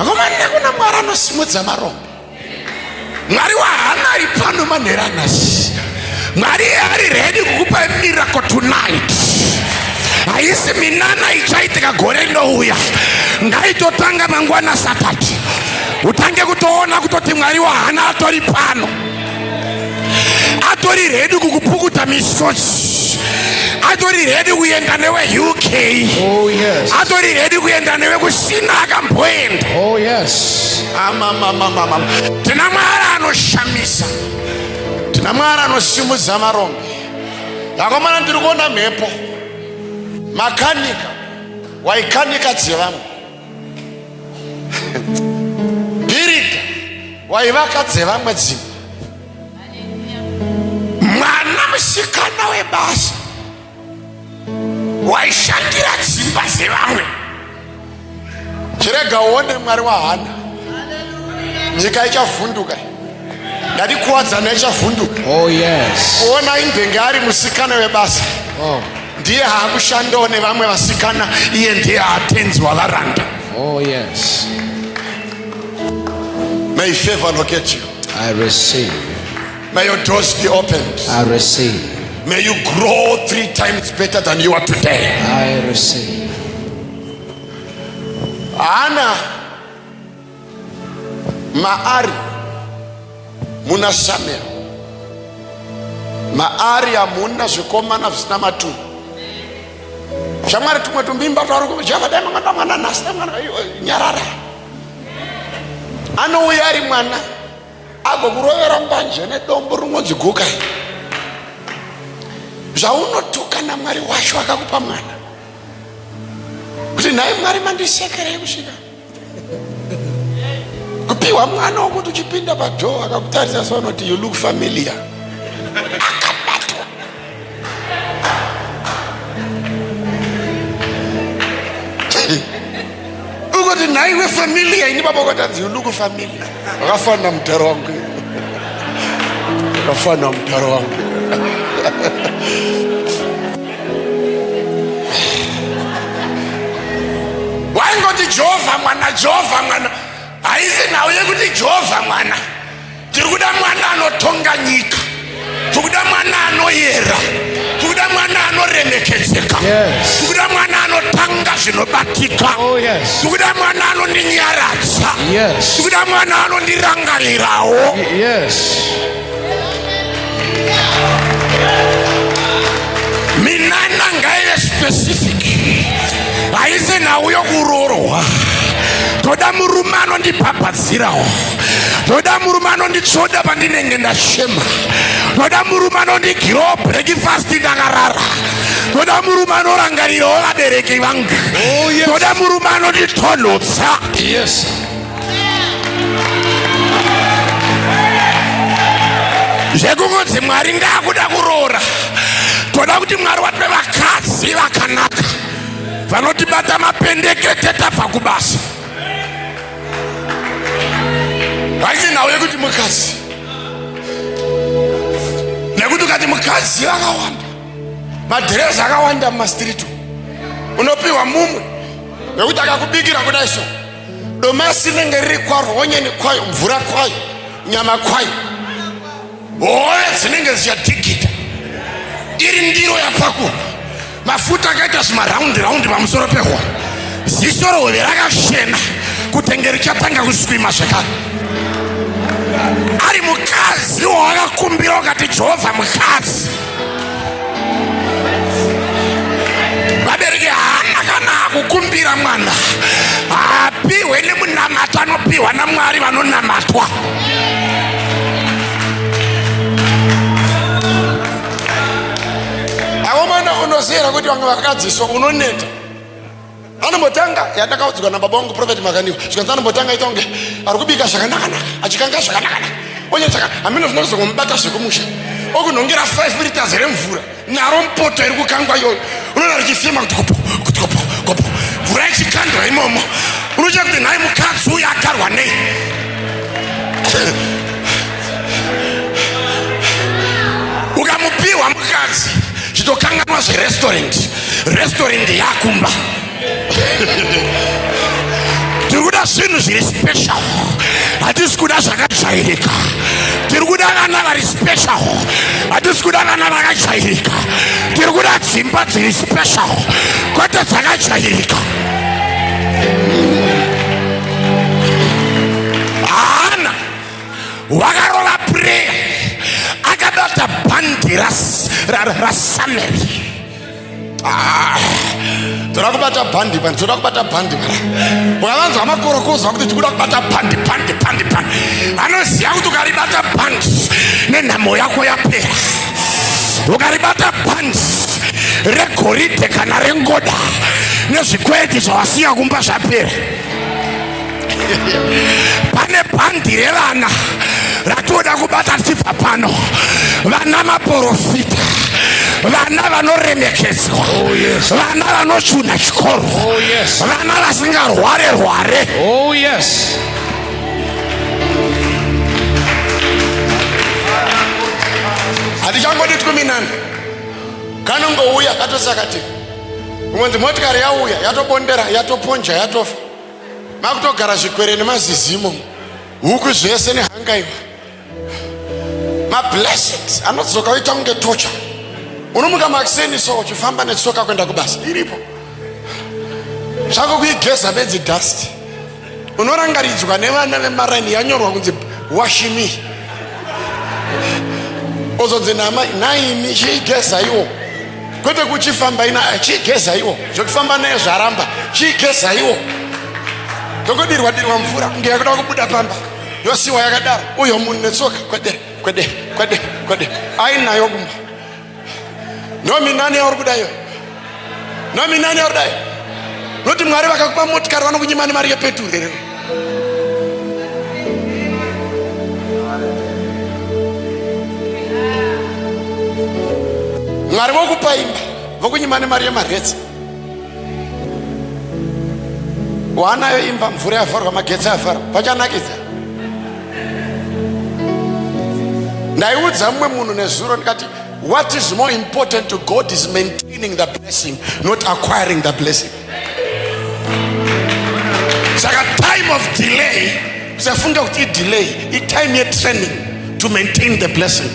Akomana kuna Mwari anosimudza marombo. Mwari wahana ari pano manheranhasi. Mwari ari ready kukupa miracle tonight. Haisi minana ichaitika gore rinouya. Ngaitotanga mangwana Sabati. Utange kutoona kutoti Mwari wahana atori pano. Atori ready kukupukuta misodzi. Atori ready kuenda newe UK. Oh yes. Atori ready kuenda newe kusina akamboenda. Oh yes. Mama. Tina Mwari anoshamisa. Tina Mwari anosimudza marombo. Yakomana ndiri kuona mhepo. Makanika waikanika dzevamwe. Birita waivaka dzevamwe dzimwe. Mwana musikana webasa waishandira dzimba dzevamwe. Chirega uone Mwari wahana. Nyika ichavhunduka. Ndadikuwadzana ichavhunduka. Oh yes. Kuona Imbenge ari musikana webasa. Oh. Ndiye haakushandawo nevamwe vasikana, iye ndiye atenzwa varanda. Oh yes. May favor locate you. I receive. May your doors be opened. I receive. May you grow 3 times better than you are today. I receive. Ana maari muna Samuel. Maari amuna zvikomana zvisina matumbu. Shamwari tumwe tumbimba twaruko chavadai mangana mwana nasta mwana nyarara. Anouya ari mwana agokurovera mbanje nedombo rinodzi guka. Zvaunotukana Mwari wacho akakupa mwana. Kuti naye Mwari mandisekerei kusvika. Kupiwa mwana wokuti uchipinda padhoo akakutarisa sonoti you look familiar. Akabatwa. Ukoti naiwe familiar ini baba kotanzi you look familiar. Wakafana mtaro wangu. Wakafana mtaro wangu. Waingoti Jehova mwana. Haisi nauye kuti Jehova mwana. Tirikuda mwana anotonga nyika. Tirikuda mwana anoyera. Tirikuda mwana anoremekedzeka. Yes. Tirikuda mwana anotanga zvinobatika. Oh yes. Tirikuda mwana anondinyaradza. Yes. Tirikuda mwana anondirangarirawo. Yes. Minana ngaive specific. Haisi nauyo kurorwa. Toda murume anondibhabhadzirawo. Toda murume anonditsvoda pandinenge ndashema. Toda murume anondigirawo breakfast ndakarara. Toda murume anorangarirawo vabereki vangu. Oh yes. Toda murume anonditonhodza. Yes. Zvekungoti Mwari ndakuda kuroora. Toda kuti Mwari watipe vakadzi vakanaka vanotibata mapendekete tabva kubasa. Haisi nauye kuti mukadzi. Nekuti ukati mukadzi vakawanda, madhirezi akawanda mumastriti, unopiwa mumwe nekuti akakubikira kudai so. Domasi rinenge riri kwaro, onyeni kwayo, mvura kwayo, nyama kwayo, hove dzinenge dzichadhigita. Iri ndiro yapakwa. Mafuta akaita zvimaraundi pamusoro pehwa. Ziso rehove rakashena kutenge richatanga kuswima zvekare. Ari mukadzi wawakakumbira ukati Jehovha mukadzi. Vabereki haana kana kukumbira mwana. Apiwe nemunamato anopiwa naMwari vanonamatwa. Akomana unozera kuti vamwe vakadziswa unoneta. Anombotanga yandakaudzwa nababa wangu Prophet Makaniwa. Zvikanzi anombotanga ita kunge ari kubika zvakanaka, achikanga zvakanaka. Onye saka ameno zvinozokumbata zvekumusha. Okunhongera 5 liters remvura naro mpoto iri kukangwa iyoyo. Unoona richifema kuti kopo. Mvura ichikandwa imomo. Unocha kuti naye mukadzi uyu akarwa nei. vakadzi chitokanganwa restaurant yakumba. Tiri kuda zvinhu zviri special, hatisi kuda zvakajairika. Tiri kuda vana vari special, hatisi kuda vana vakajairika. Tiri kuda dzimba dziri special, kwete dzakajairika. Hana wakarola prayer, akabata bhandi rasameri. Toda kubata bhandi ukavanzwa makorokoza kuti tikuda kubata bhandi. Anoziva kuti ukaribata bhandi nenhamo yako yapera. Ukaribata bhandi regoridhe kana rengoda nezvikweti zvawasiya kumba zvapera. Pane bhandi revana ratoda kubata tichibva pano. Vana maprofita, vana vanoremekedzwa, vana vanochuna chikoro, vana vasingarware. Oh yes. Hatichangodi tikuminani. Kanongouya katosakati. Umwenzi motikari yauya yatobondera, yatoponja, yatofa. Makutogara zvikwere nemazizimo. Huku zvese nehangaiwa. Blessings anodzoka uita kunge tocha. Unomuka makiseni so uchifamba netsoka kwenda kubasa iripo. Zvako kuigeza bedzi dust. Unorangaridzwa nevana vemaraini yanyorwa kunzi washimi. Ozonzi naimi chiigeza iwo. Kwete kuchifamba ina chiigeza iwo. Zvokufamba naye zvaramba chiigeza iwo. Tokodirwa mvura kunge yakuda kubuda pamba. Yosiwa yakadaro uyo munhu netsoka kwede. Ainayo kumba. Nominani yauri kudayo. Noti Mwari vakakupa motikari vanokunyimani mari yepetrol. Mwari vokupa imba vokunyimani mari yemagetsi. Wanayo imba mvura yavharwa magetsi avharwa pachanakidza. Ndaiudza mumwe munhu nezuro ndikati, what is more important to God is maintaining the blessing, not acquiring the blessing. Saka time of delay, usafunga kuti delay, time ye training to maintain the blessing.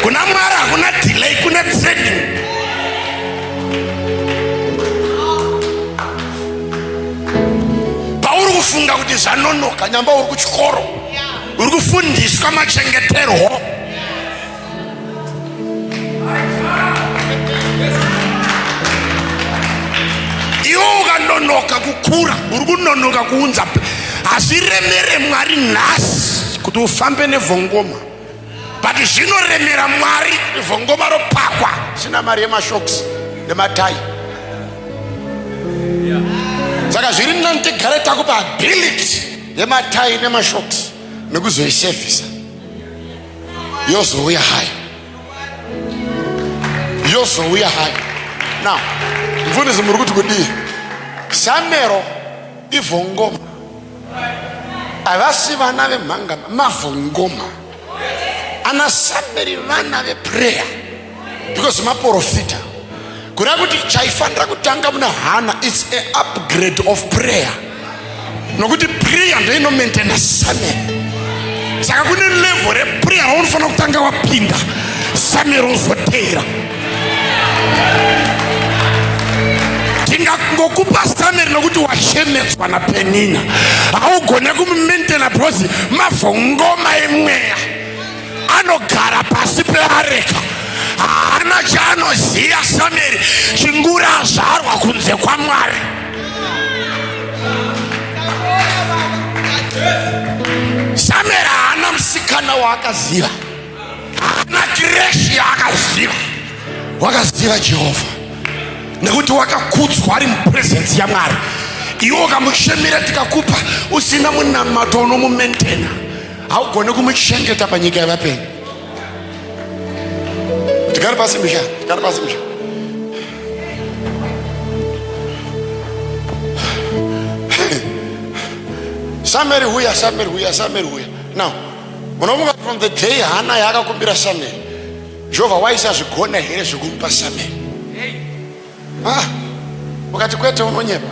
Kuna mara, kuna delay, kuna training. Pauru kufunga kuti zanonoka, nyamba uri kuchikoro. Uri kufundiswa machengetero. Iwo ukanonoka kukura, uri kunonoka kuunza. Hazviremere Mwari nhasi kuti ufambe nevhongoma. But zvinoremera Mwari vhongoma ropakwa sina mari yemashoks nematai. Saka zviri nani tigare takupa ability yematai nemashoks nekuzoisevhisa. Yozouya hai. Now, mfundisi muri kuti kudii? Samero ivhongoma. Avasi vana vemhanga mavhongoma. Ana sameri vana veprayer. Because maprofita. Kuda kuti chaifanira kutanga muna Hana, it's an upgrade of prayer. Nokuti prayer ndio ino maintain sameri. Saka kune level reprayer raunofana kutanga wapinda sameri uzotera. Tingangokupa sameri nokuti washemedzwa naPenina. Haugone kumaintaina because mavhongoma emweya anogara pasi peareka. Haana chaanoziya sameri chingura azvarwa kunze kwaMwari. Sameri haana musikana waakaziva, haana kireshi yaakaziva. Wakaziva Jehovha nekuti wakakudzwa ari mupresence yaMwari. Iwo kamushemera tikakupa usina munamato unomumaintaina, haugone kumuchengeta panyika yavapenyu. Tigare pasi misha. Sameri huya. Now, from the day Hana yakakumbira Sameri, Jehovah waisa zvigona here zvekumupa Samuel. Ukati kwete unonyepa.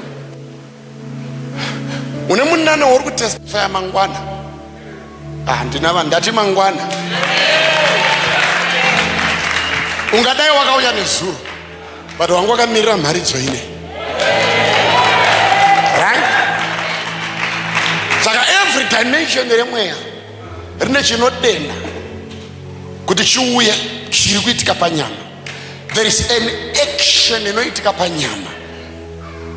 Une munana uri kutestify mangwana. Ndinava ndati mangwana. Ungadai wakauya nezuro, but wangu wakamirira mharidzo ine. Right? Saka every dimension remweya rine chinodena kuti chiuye chiri kuitika panyama. There is an action inoitika panyama.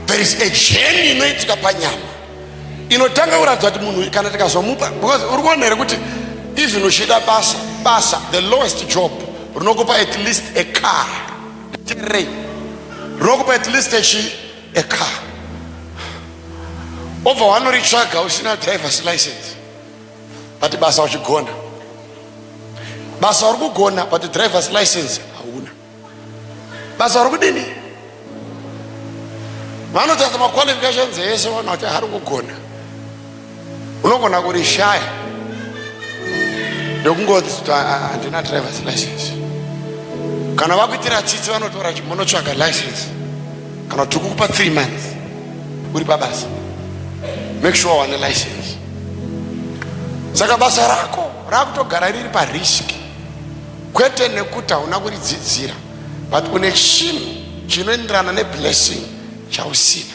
There is a journey inoitika panyama. Inotanga kuratidza kuti munhu kana tikazomupa, because uri kuona here kuti even uchida basa the lowest job unokupa at least a car, unokupa at least a car. Over wanoritsvaga usina driver's license, but basa uchigona. Basa uri kugona but driver's license hauna. Basa uri kudini? Vanotata maqualifications ese wana kuti hari kugona. Unogona kurishaya ndokungodzi kuti handina driver's license. Kana vakuitira tsitsi vanotora munotsvaga license kana kuti kukupa 3 months uri pabasa, make sure wane license. Saka basa rako rakutogara riri parisk, kwete nekuti hauna kuridzidzira, but une chinhu chinoenderana neblessing chausina.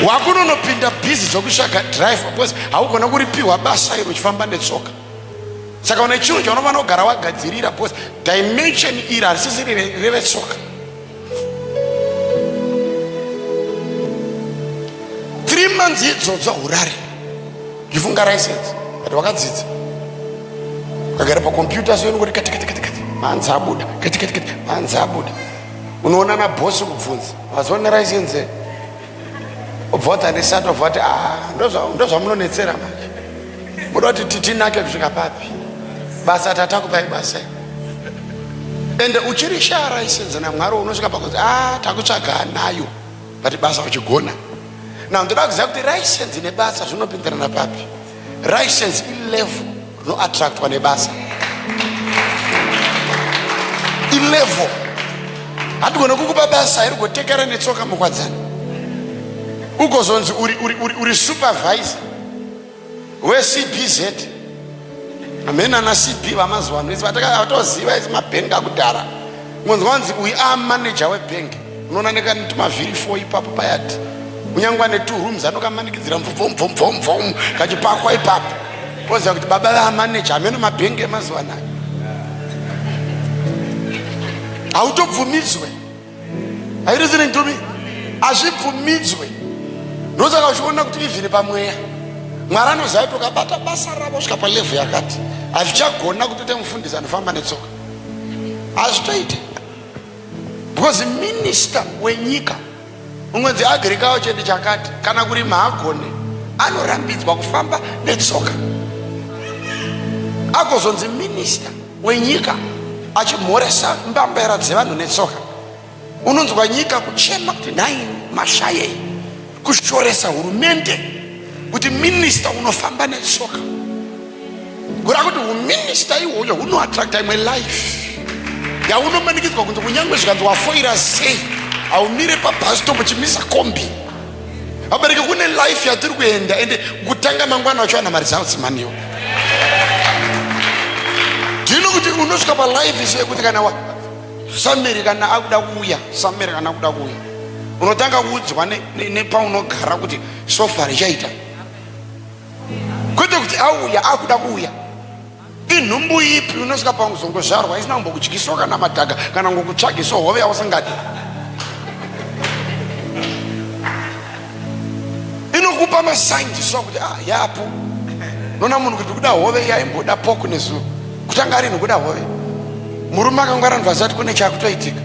Wakunonopinda bhizi dzokutsvaga driver because haugona kuripiwa basa iro uchifamba netsoka. Saka une chinhu chaunofana kugara wagadzirira because dimension iri harisisi revetsoka. 3 months idzodzo urare ifunga license, but wakadzidza ukagara pakompyuta soinongoti kati manzi abuda kati manzi abuda. Unoona nabhosi kubvunza wazoona license ubvota nesato voti ndozvamunonetsera manje, muda kuti tinake kusvika papi, basa tatakupai basa. Ende uchiri shara license naMwari unosvika pakuti takutsvaga nayo, but basa uchigona. Now ndoda kuziva kuti license nebasa zvinopindirana papi. License ilevel rinoattractwa nebasa, ilevel. Hatigona kukupa basa iri kutekera netsoka mukwadzana ukozonzi uri supervisor weCBZ. Amena na CB vamazuva ano vatatoziva isi mabhengi akudhara. Ngonzi uyu manager webank, unoona nekantumavhiri 4 ipapo payati, unyangwa ne2 rooms anokamanikidzira mvomvomvomvom kachipakwa ipapo, oziva kuti baba vamanager. Ameno mabhengi emazuva anayo hautobvumidzwe. Are you listening to me? Hazvibvumidzwe. Ndosaka uchiona kuti even pamweya Mwari anoziva kuti ukabata basa ravo kusvika palevel yakati hazvichagona kuti mufundisi anofamba netsoka, hazvitoite. Because minister wenyika ungonzi agriculture chakati kana kuri maagone anorambidzwa kufamba netsoka. Agozonzi minister wenyika achimhoresa mbambera dzevanhu netsoka, unonzwa nyika kuchema kuti nhai mashayei kushoresa hurumende kuti minister unofamba netsoka. Kura kuti huminister ihoyo hunoattracta imwe life yaunomanikidzwa kunzi kunyangwe zvikanzi wafoira sei haumire pabhasitopu uchimisa kombi. Abereke kune life yatiri kuenda, ende kutanga mangwana wachiwana maresults maniyo. Ndino kuti unosvika palife iso yekuti kana Samuel kana akuda kuuya, Samuel kana akuda kuuya, unotanga kuudzwa nepaunogara kuti so far chaita, kwete kuti auya akuda kuuya. Inhumbu ipi unosvika pakuzongozvarwa isina kumbokudyiso kana madhaga kana ngokutsvagiso hove yausingadi. Inokupa masainji so kuti yapo. Nona munhu kuti kuda hove yaimboda poku nezuva kutanga ari nokuda hove. Murume akangwara ndvazati kune chakutoitika.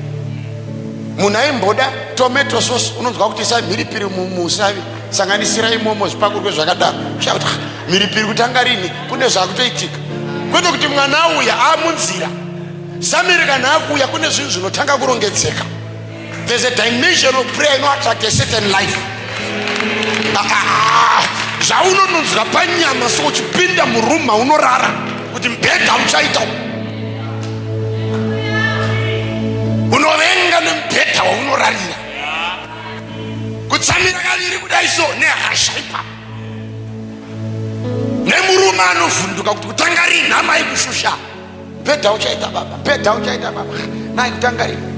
Munhu aimboda tomato sauce unonzwa kuti sa mhiripiri musavi sanganisira imomo zvipakurwe zvakadaro. Chakuti mhiripiri kutanga rini kune zvakutoitika. Kwete kuti mwana auya amunzira. Samuel kana akuya kune zvinhu zvinotanga kurongedzeka. There's a dimension of prayer ino attract a certain life. zvaunononzwa panyama sokuchipinda muruma unorara kuti mubhedha uchaita unovenga nemubhedha waunorarira kutsamira kaviri kudai so nehasha ipapo nemurume anovhunduka kuti kutanga rini hama ikushusha mubhedha uchaita baba mubhedha uchaita baba nai kutanga rini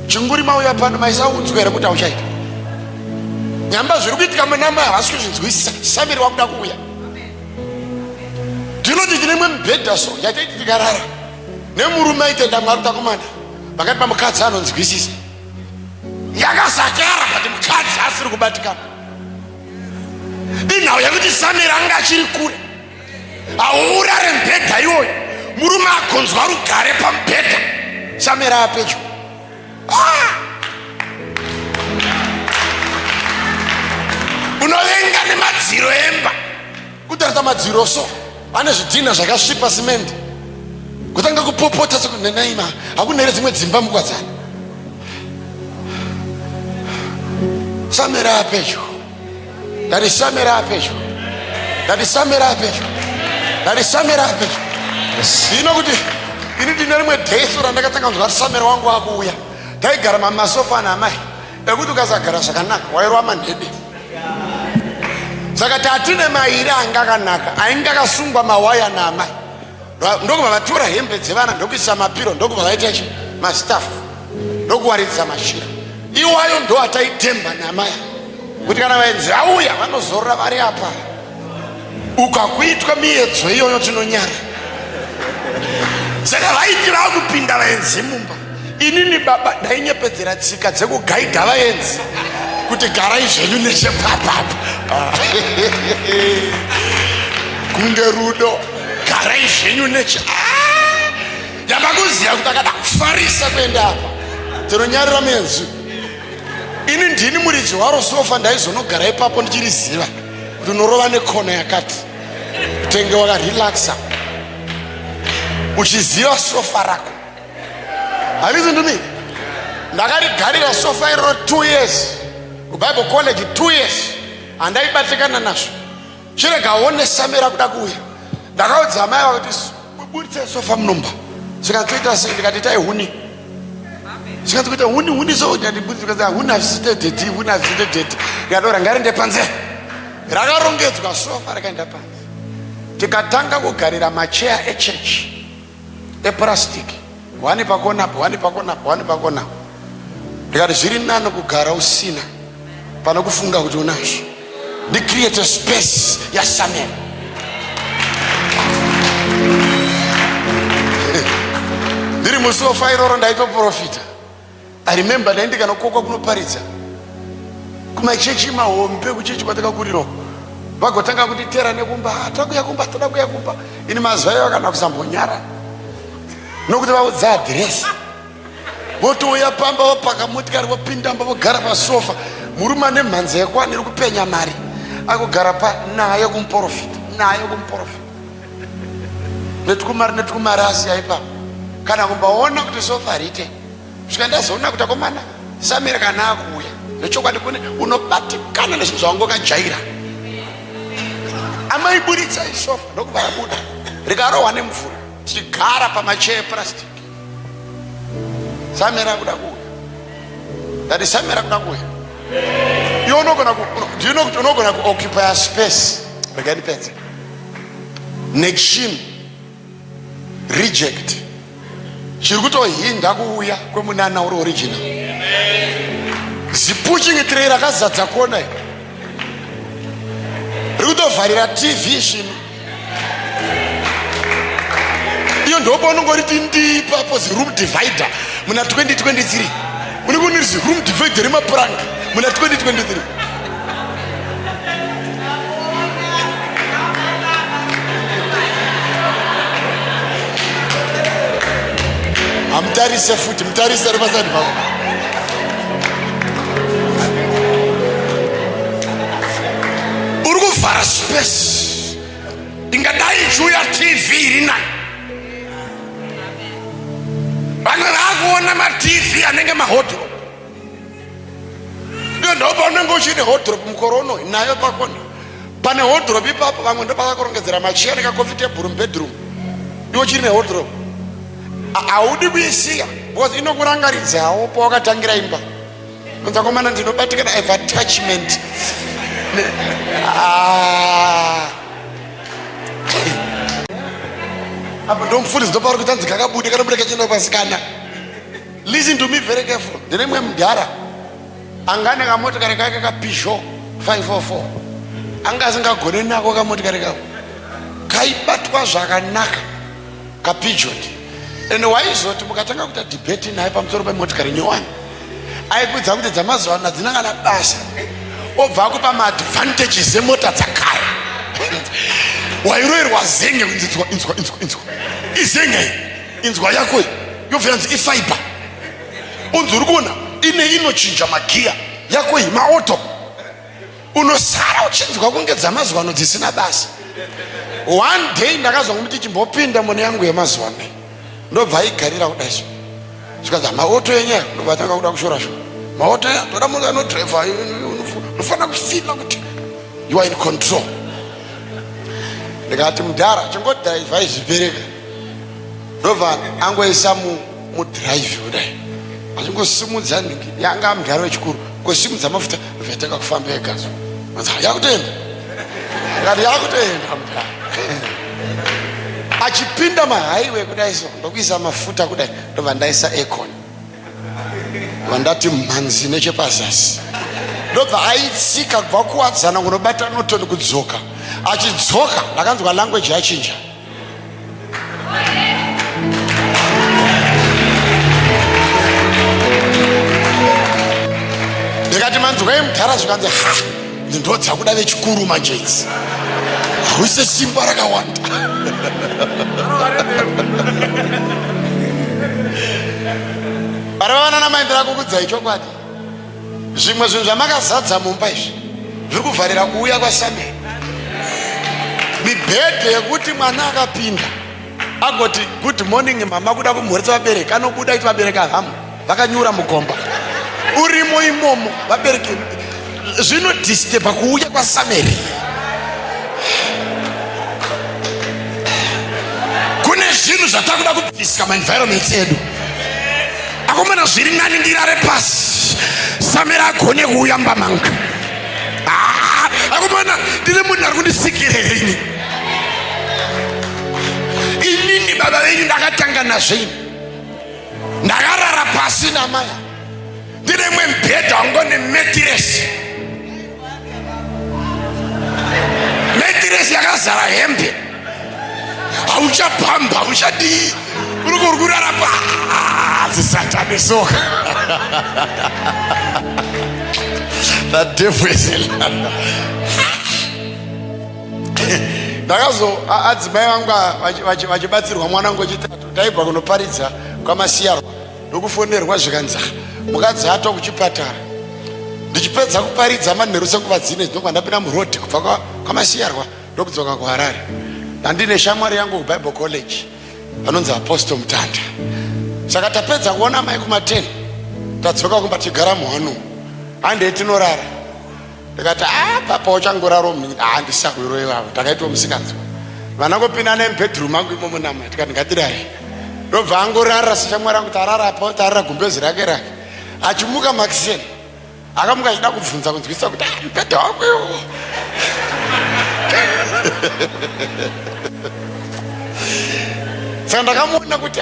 chinguri mauya pano maisaudzwa here kuti hauchaita nyamba zviri kuitika munama havasi kuzvinzwisisa samiri wakuda kuuya ndinoti tinemwe mubhedha so yataiti tikarara nemurume aitenda mwari takomana pakati pamukadzi anonzwisisa yakasakara kuti mukadzi asiri kubatikana inhau yakuti samiri anga achiri kure aurare mubhedha iwoyo murume akonzwa rugare pamubhedha samiri apedyo unovenga nemadziro emba kutarita madziro so ane zvidhina zvakasvipa simendi kutanga kupopota sekunenaima hakunere dzimwe dzimba mukwadzana samira apedyo dati samira apedyo dati samira apedyo dati samira apedyo ino kuti ini ndine rimwe dheso randakatanga kunzwa kuti samira wangu akuuya taigara mamasofa namai ekuti ukasagara zvakanaka wairwa manhede saka tatine mairi anga akanaka ainge akasungwa mawaya namai ndokubva vatora hembe dzevana ndokuisa mapiro ndokubva vaita chi mastafu ndokuwaridza mashira iwayo ndo ataitemba namaya kuti kana vaenzi auya vanozorora vari apa ukakuitwa miedzo iyoyo tinonyara saka vaiti vakupinda vaenzi mumba inini baba ndainyepedzera tsika dzekugaidha vaenzi kuti garai zvenyu nechepapapa kunge rudo garai zvenyu neche yamakuziya kuti akada kufarisa kuenda apa tinonyarira menzi ini ndini muridzi waro sofa ndaizonogara ipapo ndichiriziva kuti unorova nekona yakati kutenge wakarelaxa uchiziva sofa rako havizi ndumi ndakarigarira sofa iroro 2 years kubible college 2 years handaibatikana nazvo chirekaone samira kuda kuuya ndakaudza mai vakuti buritse sofa munomba sikatoita sei ndikati tai huni sikatoita huni so ndikati huni hazvisite dheti huni hazvisite dheti ndikadora ngarinde panze rakarongedzwa sofa rakaenda panze tikatanga kugarira macheya echechi epurasitiki wani pakonapo wani pakonapo wani pakonapo ndikati zviri nani kugara usina pano kufunga kuti unazvo ndicreate space yasamuel ndiri musofa iroro ndaitoprofita I remember ndaindikanokokwa kunoparidza kumachechi mahombe kuchechi kwatakakuriroko vagotanga kutitera nekumba takuya kumba toda kuya kumba ini mazuva ivo kana kusambonyara nokuti vaudza adhiresi votouya pamba vopaka motikari vopindamba vogara pasofa murume ane mhanza yekwani iri kupenya mari akugara naye kumuprofita naye kumuprofita netukumari asiya ipapo kana kumbaona kuti sofa rite svika ndazoona kuti akomana samira kana akuuya nechokwadi kune unobatikana nezvinhu zvawangokajaira amaiburitsa isofa ndokubva rabuda rikarohwa nemvura tichigara pamacheya epurasitiki samira kuda kuuya dati samira kuda kuuya iwe unogona kuoccupy space reganipedza nechinhu reject chiri kutohinda kuuya kwemunana uri original zipuching tray rakazadza kona riri kutovharira tv zvino iyo ndopa unongoriti ndipapo ziroom divider muna 2023 unenge uniri ziroom divider remapuranga muna 2023 amutarise futi mutarise ripasati pako uri kuvhara space ingadai ichiuya tv iri nani vamwe vakuona matv anenge mahodhropu iyo ndopa unenge uchine hodhropu mukoro uno nayo pakona pane wardrobe ipapo vamwe ndo pakakurongedzera machiya nekacoffee table mubedroom iwo chiri newardrobe haudi kuisiya because inokurangaridzawo pawakatangira imba unzakomana ndinobatikana have attachment apo ndomufundisi ndopauri kutanzi kakabude kanobude kachenda pasikana. Listen to me very careful. Ndine mwe mudhara angane kamotikari kake kaPeugeot 544 anga asingagone nako kamotikari kako kaibatwa zvakanaka kaPeugeot. And waizoti mukatanga kuita debate naye pamusoro pemotikari nyowani aikudza kuti dzamazuva ano dzinangana basa obva akupa maadvantages emota dzakare wairoerwa zenge kunzi inzwa izenge inzwa yako yobvanzi ifiber unzi uri kuona inochinja magiya yako iyi maauto unosara uchinzwa kunge dzamazuva ano dzisina basa. One day ndakazwa kuti chimbopinda mune yangu yemazuva ano ndobva aigarira kudaiso zvikadza maauto enyaya ndobva tanga kuda kushorasho maauto aya toda munhu anodhiraivha unofanira kufila kuti you are in control. Ndikati mudhara chingodhiraivha izvipereka ndobva angoisa mudhiraivhi kudai achingosimudza nhingi yanga mudhara wechikuru ngosimudza mafuta vhetaka kufamba egazo anzi yakutenda ngati yakutenda mudhara achipinda mahaiwe kudai so ndokuisa mafuta kudai ndobva ndaisa aircon vandati mhanzi nechepazasi ndobva aitsika kubva kuwadzana kunobata notoni kudzoka achidzoka ndakanzwa language yachinja ndikati manzwai mudhara zvikanzi ndodza kuda vechikuru manje idzi hauise simba rakawanda paravana namaendera kukudzai chokwadi zvimwe zvinhu zvamakazadza mumba izvi zviri kuvharira kuuya kwaSamuel. Mibhedhe yekuti mwana akapinda agoti good morning mama kuda kumhoretsa vabereki anobuda kuti vabereki hamu vakanyura mugomba urimo imomo vabereki zvinodisturba kuuya kwaSamuel. Kune zvinhu zvatakuda kubvisika maenvironment edu akomana zviri nani ndirare pasi Samuel agone kuuya mbamanga akomana ndine munhu ari kundisikirei inini baba venyu ndakatanga nazveni ndakarara pasi namaya ndine mwe mbhedha wangone metiresi yakazara hembe hauchabhamba hauchadii uri kurkurara pasi satani soka the devil is a liar. Ndakazo adzimai vangu vachibatsirwa mwanangu wechitatu taibva kunoparidza kwamasiyarwa ndokufonerwa zvikanzi mukadzi atwa kuchipatara. Ndichipedza kuparidza manheru senguva dzine dzinobva ndapinda murodhi kubva kwamasiyarwa ndokudzoka kuHarare. Ndandine shamwari yangu kuBible College vanonzi Apostle Mutanda. Saka tapedza kuona mai kuma10 tadzoka kumba tigara muhanu hande tinorara ndikati papa uchangoraro mini handisahwiro ivavo takaitwa musikanzwa vanangopinda nemubedroom angu imomo namai tikati ngatirare ndobva angorara sichamwari angu tararapo tarara gumbezi rake achimuka makiseni akamuka achida kubvunza kunzwisa kuti mubhedha wako iwo saka ndakamuona kuti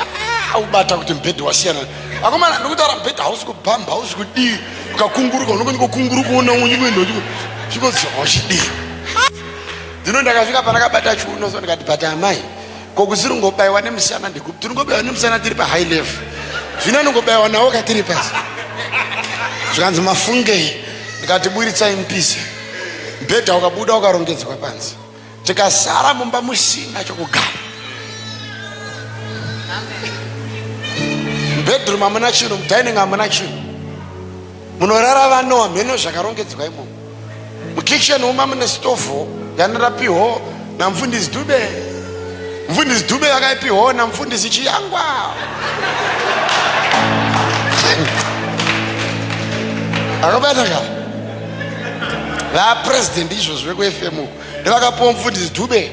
ubata kuti mubhedha wasiyana akomana ndokutaura mubhedha hausi kubhamba hausi kudii ukakunguruka unokundikokunguruka una unyikuendo chikodzawachidii ndino ndakasvika panakabata chiuno so ndikati bata amai kokusiri ngobayiwa nemusana ndikuti tiri ngobayiwa nemusana tiri pahigh level zvino ndingobayiwa nawo katiri pasi zvikanzi mafungei ndikati buritsai mupise mubhedha ukabuda ukarongedzwa panzi tikasara mumba musina chokugara bedroom hamuna chinhu mudining hamuna chinhu munorara vanowa mheno zvakarongedzwa imomo mukitchen uma mune stovu yanirapiwo namufundisi Dube. Mufundisi Dube vakaipiwo namufundisi Chiyangwa. Akabataka la president izvozvo vekufm uko ndevakapiwa mufundisi Dube.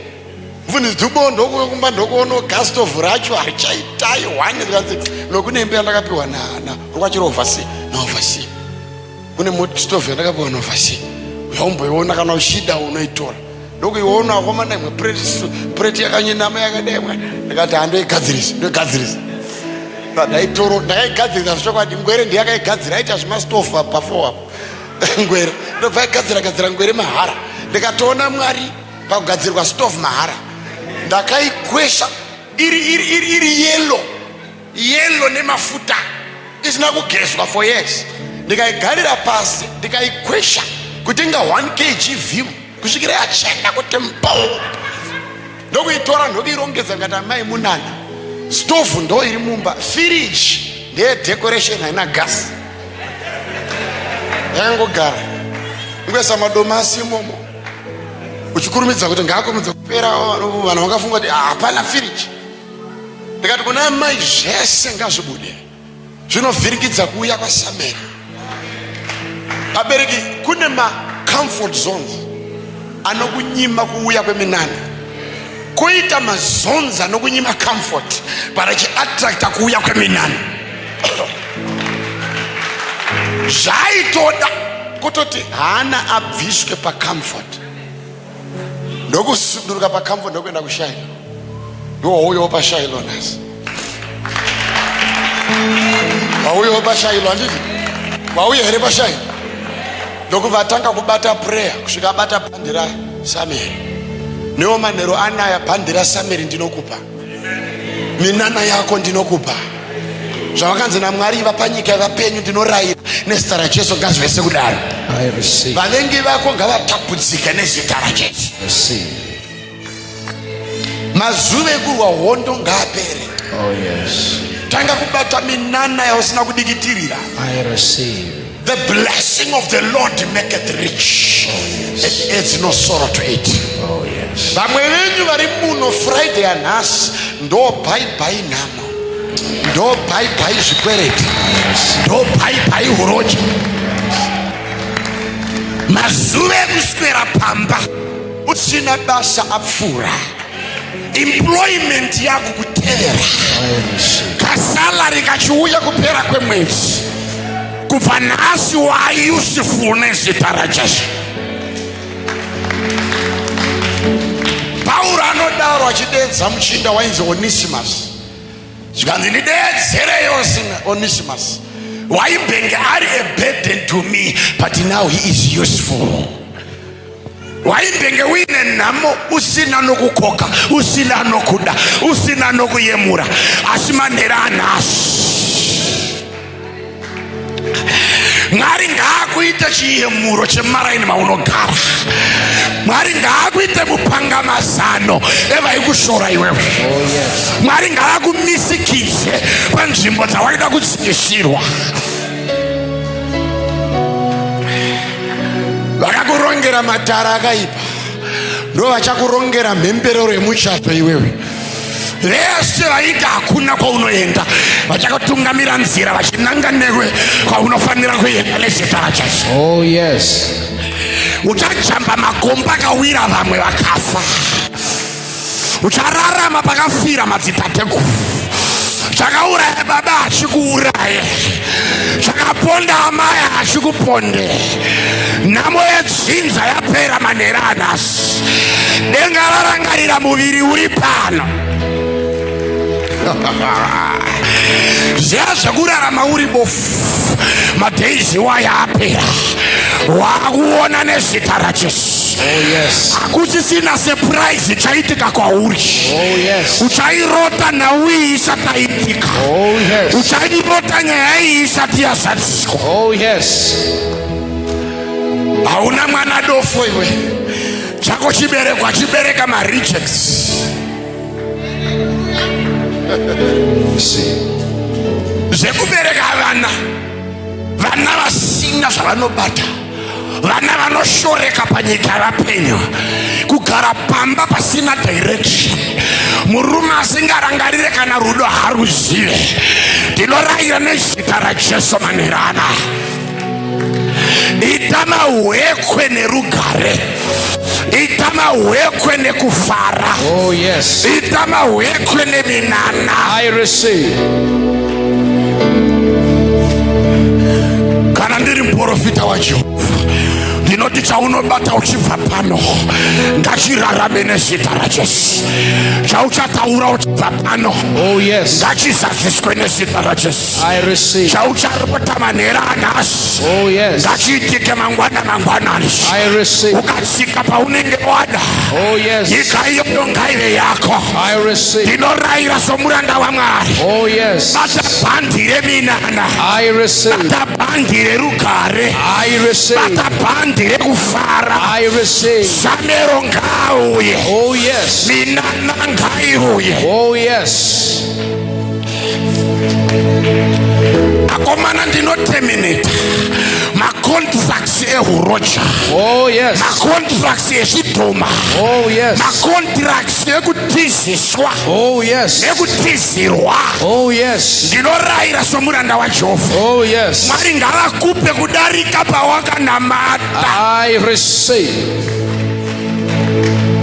Mufundisi Dube ndokuyokumba ndokuona gasitofu racho harichaitai hwane ndikanzi nokune imba yandakapiwa rukwachiro ovasi naovasi kune stofu yandakapiwa naovasi uyaumboiona kana uchida unoitora ndokuiona akomana imwe preti yakanyinama yakademwa ndikati handoigadzirisa ndakaigadzirisa zvokwadi ngwere ndiyakaigadzira aita zvimastofu pafour apo ngwere ndobva igadzira ngwere mahara ndikatoona Mwari pakugadzirwa stofu mahara ndakaikwesha iri yellow nemafuta isina kugezwa for years ndikaigarira pasi ndikaikwesha kutenga 1 kg vhimu kusvikira yachena kuti mbou ndokuitora ndokuirongedza ngati amai munana. Stofu ndo iri mumba, firiji ndeye decoration haina gas yangogara ngwesa madomasi imomo uchikurumidza kuti ngaakurumidza kupera vanhu vakafunga kuti hapana firiji. Ndikati kuna mai zvese ngazvibude zvinovhirikidza kuuya kwaSamueri. Abereki kune comfort zones anokunyima kuuya kweminana, koita mazonzi anokunyima comfort para chiattracta kuuya kweminana. Zvaitoda kutoti hana abviswe pacomfort ndokusunduruka pacomfort ndokuenda kushailo ndouyawo pashailo nasi wauyawo pashailo handiti wauya here pashailo ndokuvatanga kubata prayer kusvika abata bhandi raSamueri. Newo manheru anaya bhandi raSamueri ndinokupa, minana yako ndinokupa, zvavakanzi naMwari vapanyika yavapenyu ndinorayira nezita raJesu ngazvese kudaro. Vavengi vako ngavatapudzike nezita raJesu. Mazuva ekurwa hondo ngaapere. Tanga kubata minana yausina kudikitirira. The blessing of the Lord maketh rich, and adds no sorrow to it. Vamwe venyu vari muno Friday anhasi ndo bhai nhamo, ndo bhai zvikwereti, ndo bhai uroja. Mazuva ekuswera pamba usina basa apfuura, employment yako kutevera, kasalari kachiuya kupera kwemwedzi, kubva nhasi waayuseful nezita raJesu. Pauro anodaro achidedza muchinda wainzi Onesimus, zvikanzi ndidedzereyo Onesimus, waimbenge ari a burden to me, but now he is useful. Waimbenge uine nhamo usina nokukoka, usina nokuda, usina nokuyemura, asi manheru anhasi Mwari ngaakuite chiyemuro chemaraini maunogara. Mwari ngaakuite mupangamazano evaikushora iwewe. Mwari ngaakumisikidze panzvimbo dzawaida kudzikisirwa. Vakakurongera matara akaipa ndo vachakurongera mhemberero yemuchato iwewe. Vese vaiti hakuna kwaunoenda vachakatungamira nzira vachinanga newe kwaunofanira kuenda nezita raJesu. Uchajamba magomba akawira vamwe vakafa, uchararama pakafira madzitateguru, chakauraya baba hachikuuraye, chakaponda amai hachikuponde. Nhamo yedzinza yapera manheru anhasi, denga rarangarira muviri uri pano. Zviya zvekurarama uri bofu, madheizi wayapera, wakuona nezita raJesu. Hakusisina surprise chaitika kwauri. Uchairota naui isati yaitika. Uchairota nyaya iyi isati yazadziswa. Hauna mwana dofo iwe, chako chiberekwa chibereka marejects. Zvekubereka vana vasina zvavanobata, vana vanoshoreka panyika yavapenyu, kugara pamba pasina direction, murume asingarangarire kana rudo haruzive. Ndinorayira nezita raJesu manheru anaya. itama wekwe nerugare, itama wekwe nekufara, Oh yes. itama wekwe neminana. I receive. Kana ndiri muprofita waJehovha, ndinoti chaunobata uchibva pano ngachirarame nezita raJesu. Chauchataura uchibva pano, Oh yes. ngachizadziswe nezita raJesu. I receive. Chaucharota manhera anhasi, Oh yes. ngachiitike mangwanani. I receive. Ukatsika paunenge wada, Oh yes. nyika iyoyo ngaive yako. I receive. Ndinorayira somuranda waMwari, Oh yes. bata bhandi reminana, I receive. bata bhandi rerugare, I receive. bata bhandi rekufara. I receive. Samero ngauye, Oh yes. minana ngaiuye. Oh yes. Akomana ndinoterminate macontracts ehurocha, Oh yes. macontracts ezvidhoma, Oh yes. macontracts ekutiziswa, Oh yes. ekutizirwa. Oh yes. Ndinorayira somuranda waJehovha, Oh yes. Mwari ngavakupe kudarika pawakanamata. I receive.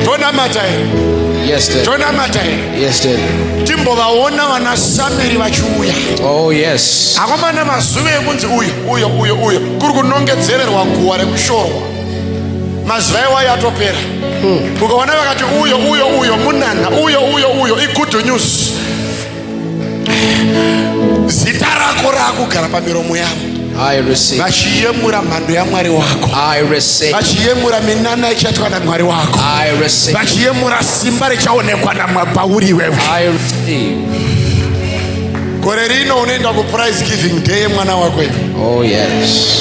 Tonamata here. Yes, Daddy. Tonamata here. Yes, Daddy. Timbovaona vana Sameri vachiuya. Oh yes. Akomana mazuva ekunzi uyo kuri kunongedzererwa guwa rekushorwa. Mazuva iwayo atopera. Ukaona vakati uyo munana, uyo i-good news. Zita rako rakugara pamiromo yavo. I receive. Vachiyemura mhando yaMwari wako, I receive. vachiyemura minana ichaitwa naMwari wako, I receive. vachiyemura simba richaonekwa pauri iwewe. I receive. Gore rino unoenda kuprize giving day mwana wako iwe. Oh yes.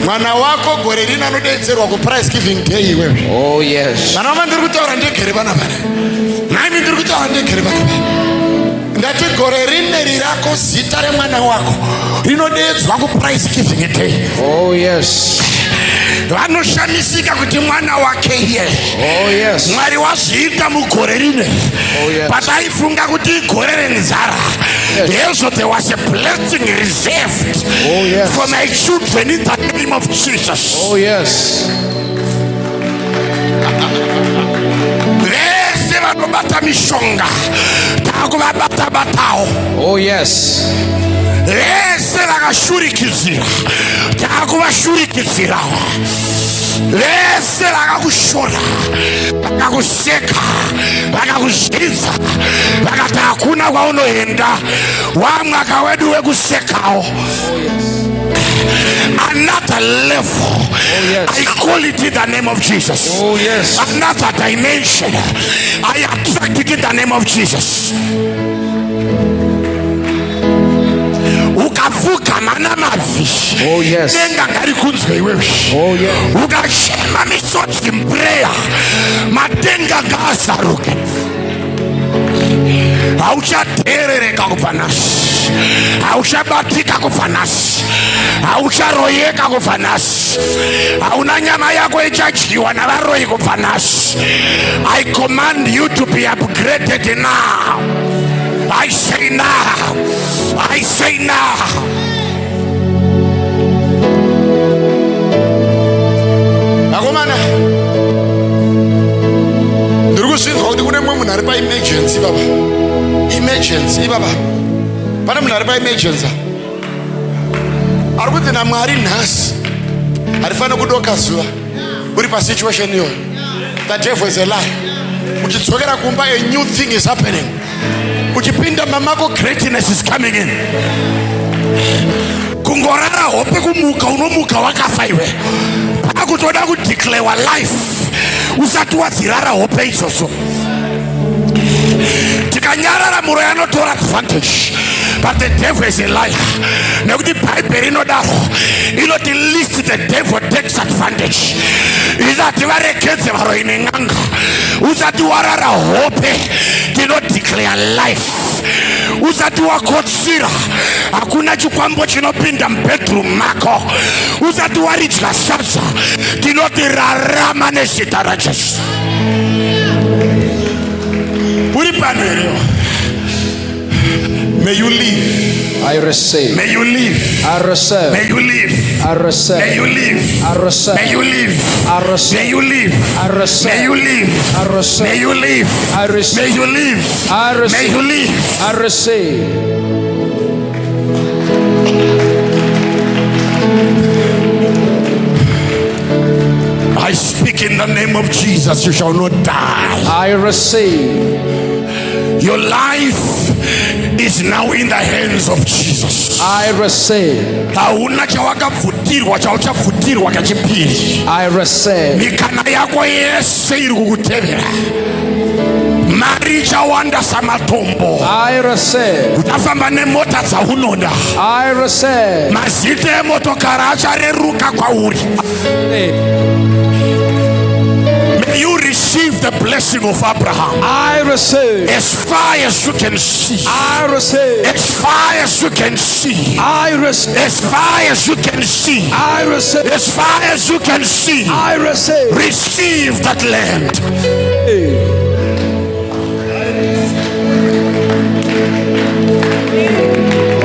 Mwana wako gore rino anodetserwa kuprize giving day iwewe. Oh yes. Vana vama ndiri kutaura ndegere vana vana, nami ndiri kutaura ndegere vana vana. Ndati gore rineri rako zita remwana wako rinodedzwa kuprize giving day. Oh yes. Vanoshamisika kuti mwana wake iye. Oh yes. Mwari wazviita mugore rine. Oh yes. Pataifunga kuti igore renzara. Yes. So there was a blessing reserved Oh yes. for my children in the name of Jesus. Oh yes. Vese vanobata mishonga takuvabata-batao. Oh yes. Vese vakashurikizira takuvashurikizirawo. Vese vakakushora, vakakuseka, vakakuzvidza, vakati hakuna kwaunoenda, wamwaka wedu wekusekawo. Another level. Oh yes. I call it in the name of Jesus. Oh yes. Another dimension. I attract it in the name of Jesus. Ukavuka mana mavi. Oh yes. Nenga ngari kunzwe iwewe. Oh yes. Ukashema misotsi mpreya, matenga ngazaruke. Hauchaterereka kubva nhasi, hauchabatika kubva nhasi, haucharoyeka kubva nhasi, hauna nyama yako ichadyiwa navaroyi kubva nhasi. I command you to be upgraded now. I say now. I say now. Akomana, ndiri kuzvinzwa kuti kune mumwe munhu ari pa-emergency baba. Emergency baba. Pane munhu ari pa-emergency ari kuti naMwari nhasi harifani kudoka zuva uri pa-situation iyoyo. The devil is a lie. Uchidzokera kumba, a new thing is happening. Uchipinda mamako, greatness is coming in. Kungorara hope kumuka, unomuka wakafa iwe. Akutoda kudeclare life usati wadzirara hope izvozvo. Tikanyarara muro anotora advantage, but the devil is a liar. Nekuti Bible inodaro inoti least the devil takes advantage. Isati varekedze varo ine n'anga, usati warara hope tinodeclare life. Usati wakotsira hakuna chikwambo chinopinda mubedroom mako. Usati waridya sadza tinoti rarama nezita raJesu. Uri pano here. May you live. I receive. May you live. I receive. May you live. I receive. May you live. I receive. May you live. I receive. May you live. I receive. May you live. I receive. May you live. I receive. May you live. I receive. May you live. I receive. I speak in the name of Jesus, you shall not die. I receive. Your life is now in the hands of Jesus. I receive. Hauna chawakabvutirwa chauchabvutirwa kachipiri. I receive. Mikana yako yese iri kukutevera. Mari chawanda samatombo. I receive. Utafamba nemota dzaunoda. I receive. Mazita emotokari achareruka kwauri. May you receive the blessing of Abraham. I receive. As far as you can see. I receive. As far as you can see. I receive. As far as you can see. I receive. As far as you can see. I receive. Receive that land.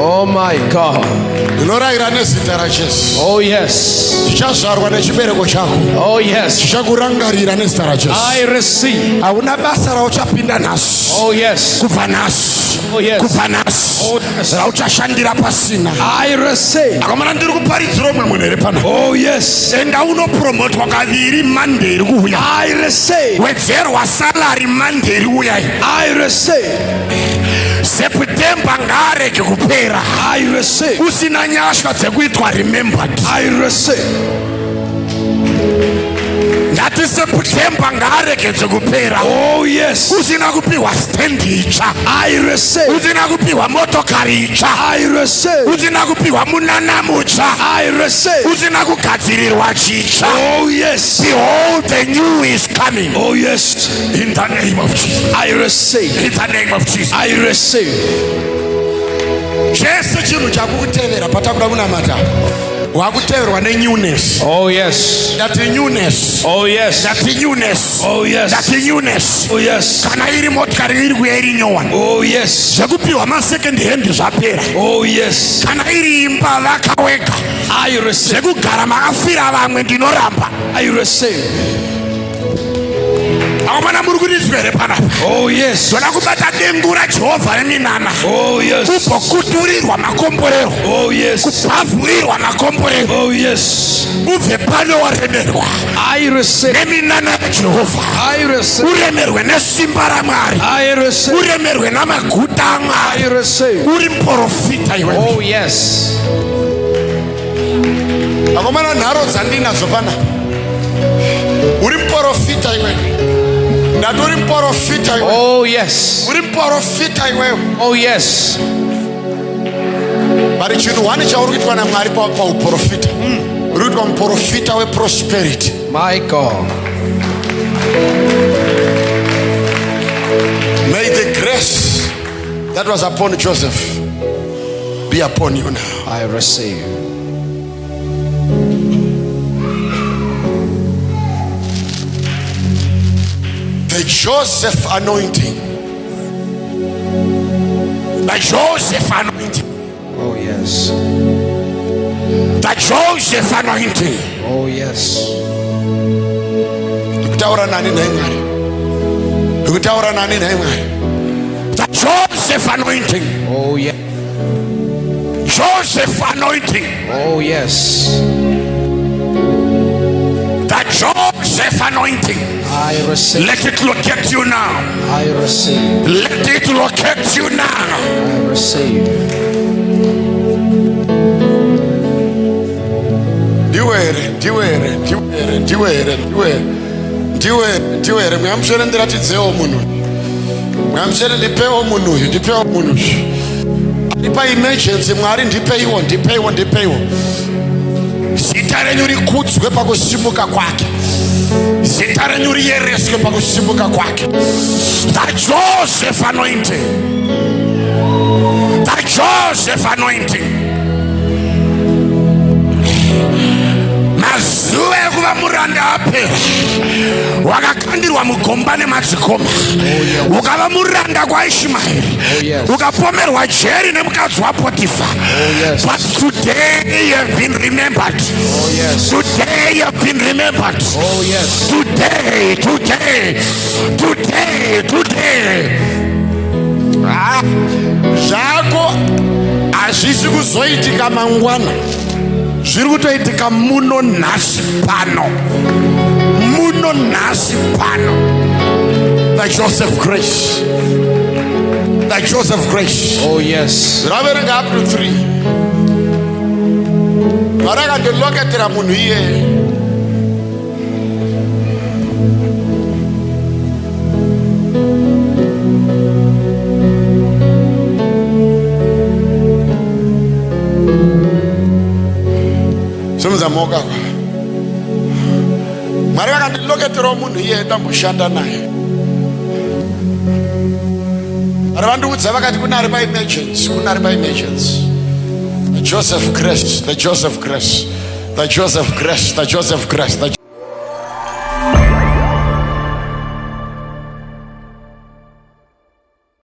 Oh my God. Oh yes. Oh yes. I receive. Oh yes. Oh yes. Oh yes. I receive. Oh yes. I receive. I receive. September ngareke kupera. I receive. Usina nyasha dzekuitwa remembered. I receive. Ngati September ngareke dzekupera. Oh yes. Usina kupiwa stand itsva. I receive. Usina kupiwa motokari itsva. I receive. Usina kupiwa munana mutsva. I receive. Usina kugadzirirwa chitsva. Oh yes. Behold, the new is coming. Oh yes. In the name of Jesus. I receive. In the name of Jesus. I receive. Chese chinhu chakutevera patakuda kunamata. Wakuteverwa nenewness. Oh yes. That newness. Oh yes. That newness. Oh yes. That newness. Oh yes. Kana iri motikari iri kuya iri nyowani. Oh yes. Zvekupiwa second hand zvapera. Oh yes. Kana iri imba vakaweka. I receive. Zvekugara makafira vamwe ndinoramba. I receive. Oh yes. Oh yes. Oh yes. Oh yes. I receive. I receive. I receive. I receive. Oh yes. Oh yes. Oh yes. But chinhu one chauri kuitwa naMwari pauprofita uri kuitwa muprofita weprosperity. My God. May the grace that was upon Joseph be upon you now. I receive. The Joseph anointing. The Joseph anointing. Oh yes. The Joseph anointing. Oh yes. Ndikutaura nani naye Mwari? Ndikutaura nani naye Mwari? The Joseph anointing. Oh yes. Joseph anointing. Oh yes. The Joseph anointing. I receive. Let it locate you now. I receive. Let it locate you now. I receive. Ndiwere mwamshere ndiratidzewo munhu. Mwamshere ndipewo munhu uyu, ndipewo munhu uyu. Ndipa emergency Mwari ndipeiwo. Zita renyu rikudzwe pakusimuka kwake. Zita renyu riyereswe pakusimuka kwake. The Joseph anointing. The Joseph anointing. mazuva ekuva muranda apera wakakandirwa mugomba nemadzikoma ukava muranda kwaishimaeri ukapomerwa jeri nemukadzi waPotifa. But today you have been remembered. Today you have been remembered. Today. zvako hazvisi kuzoitika mangwana, zviri kutoitika muno nhasi pano. the Joseph grace, the Joseph grace. Zvaverenga up to 3. Varakandiloketera munhu iye semuzamoka mari vakandiloketerawo munhu iye ndamboshanda naye. Vari vandiudza vakati kunari paemergency. The Joseph grace, the Joseph grace, the Joseph grace, the Joseph grace, the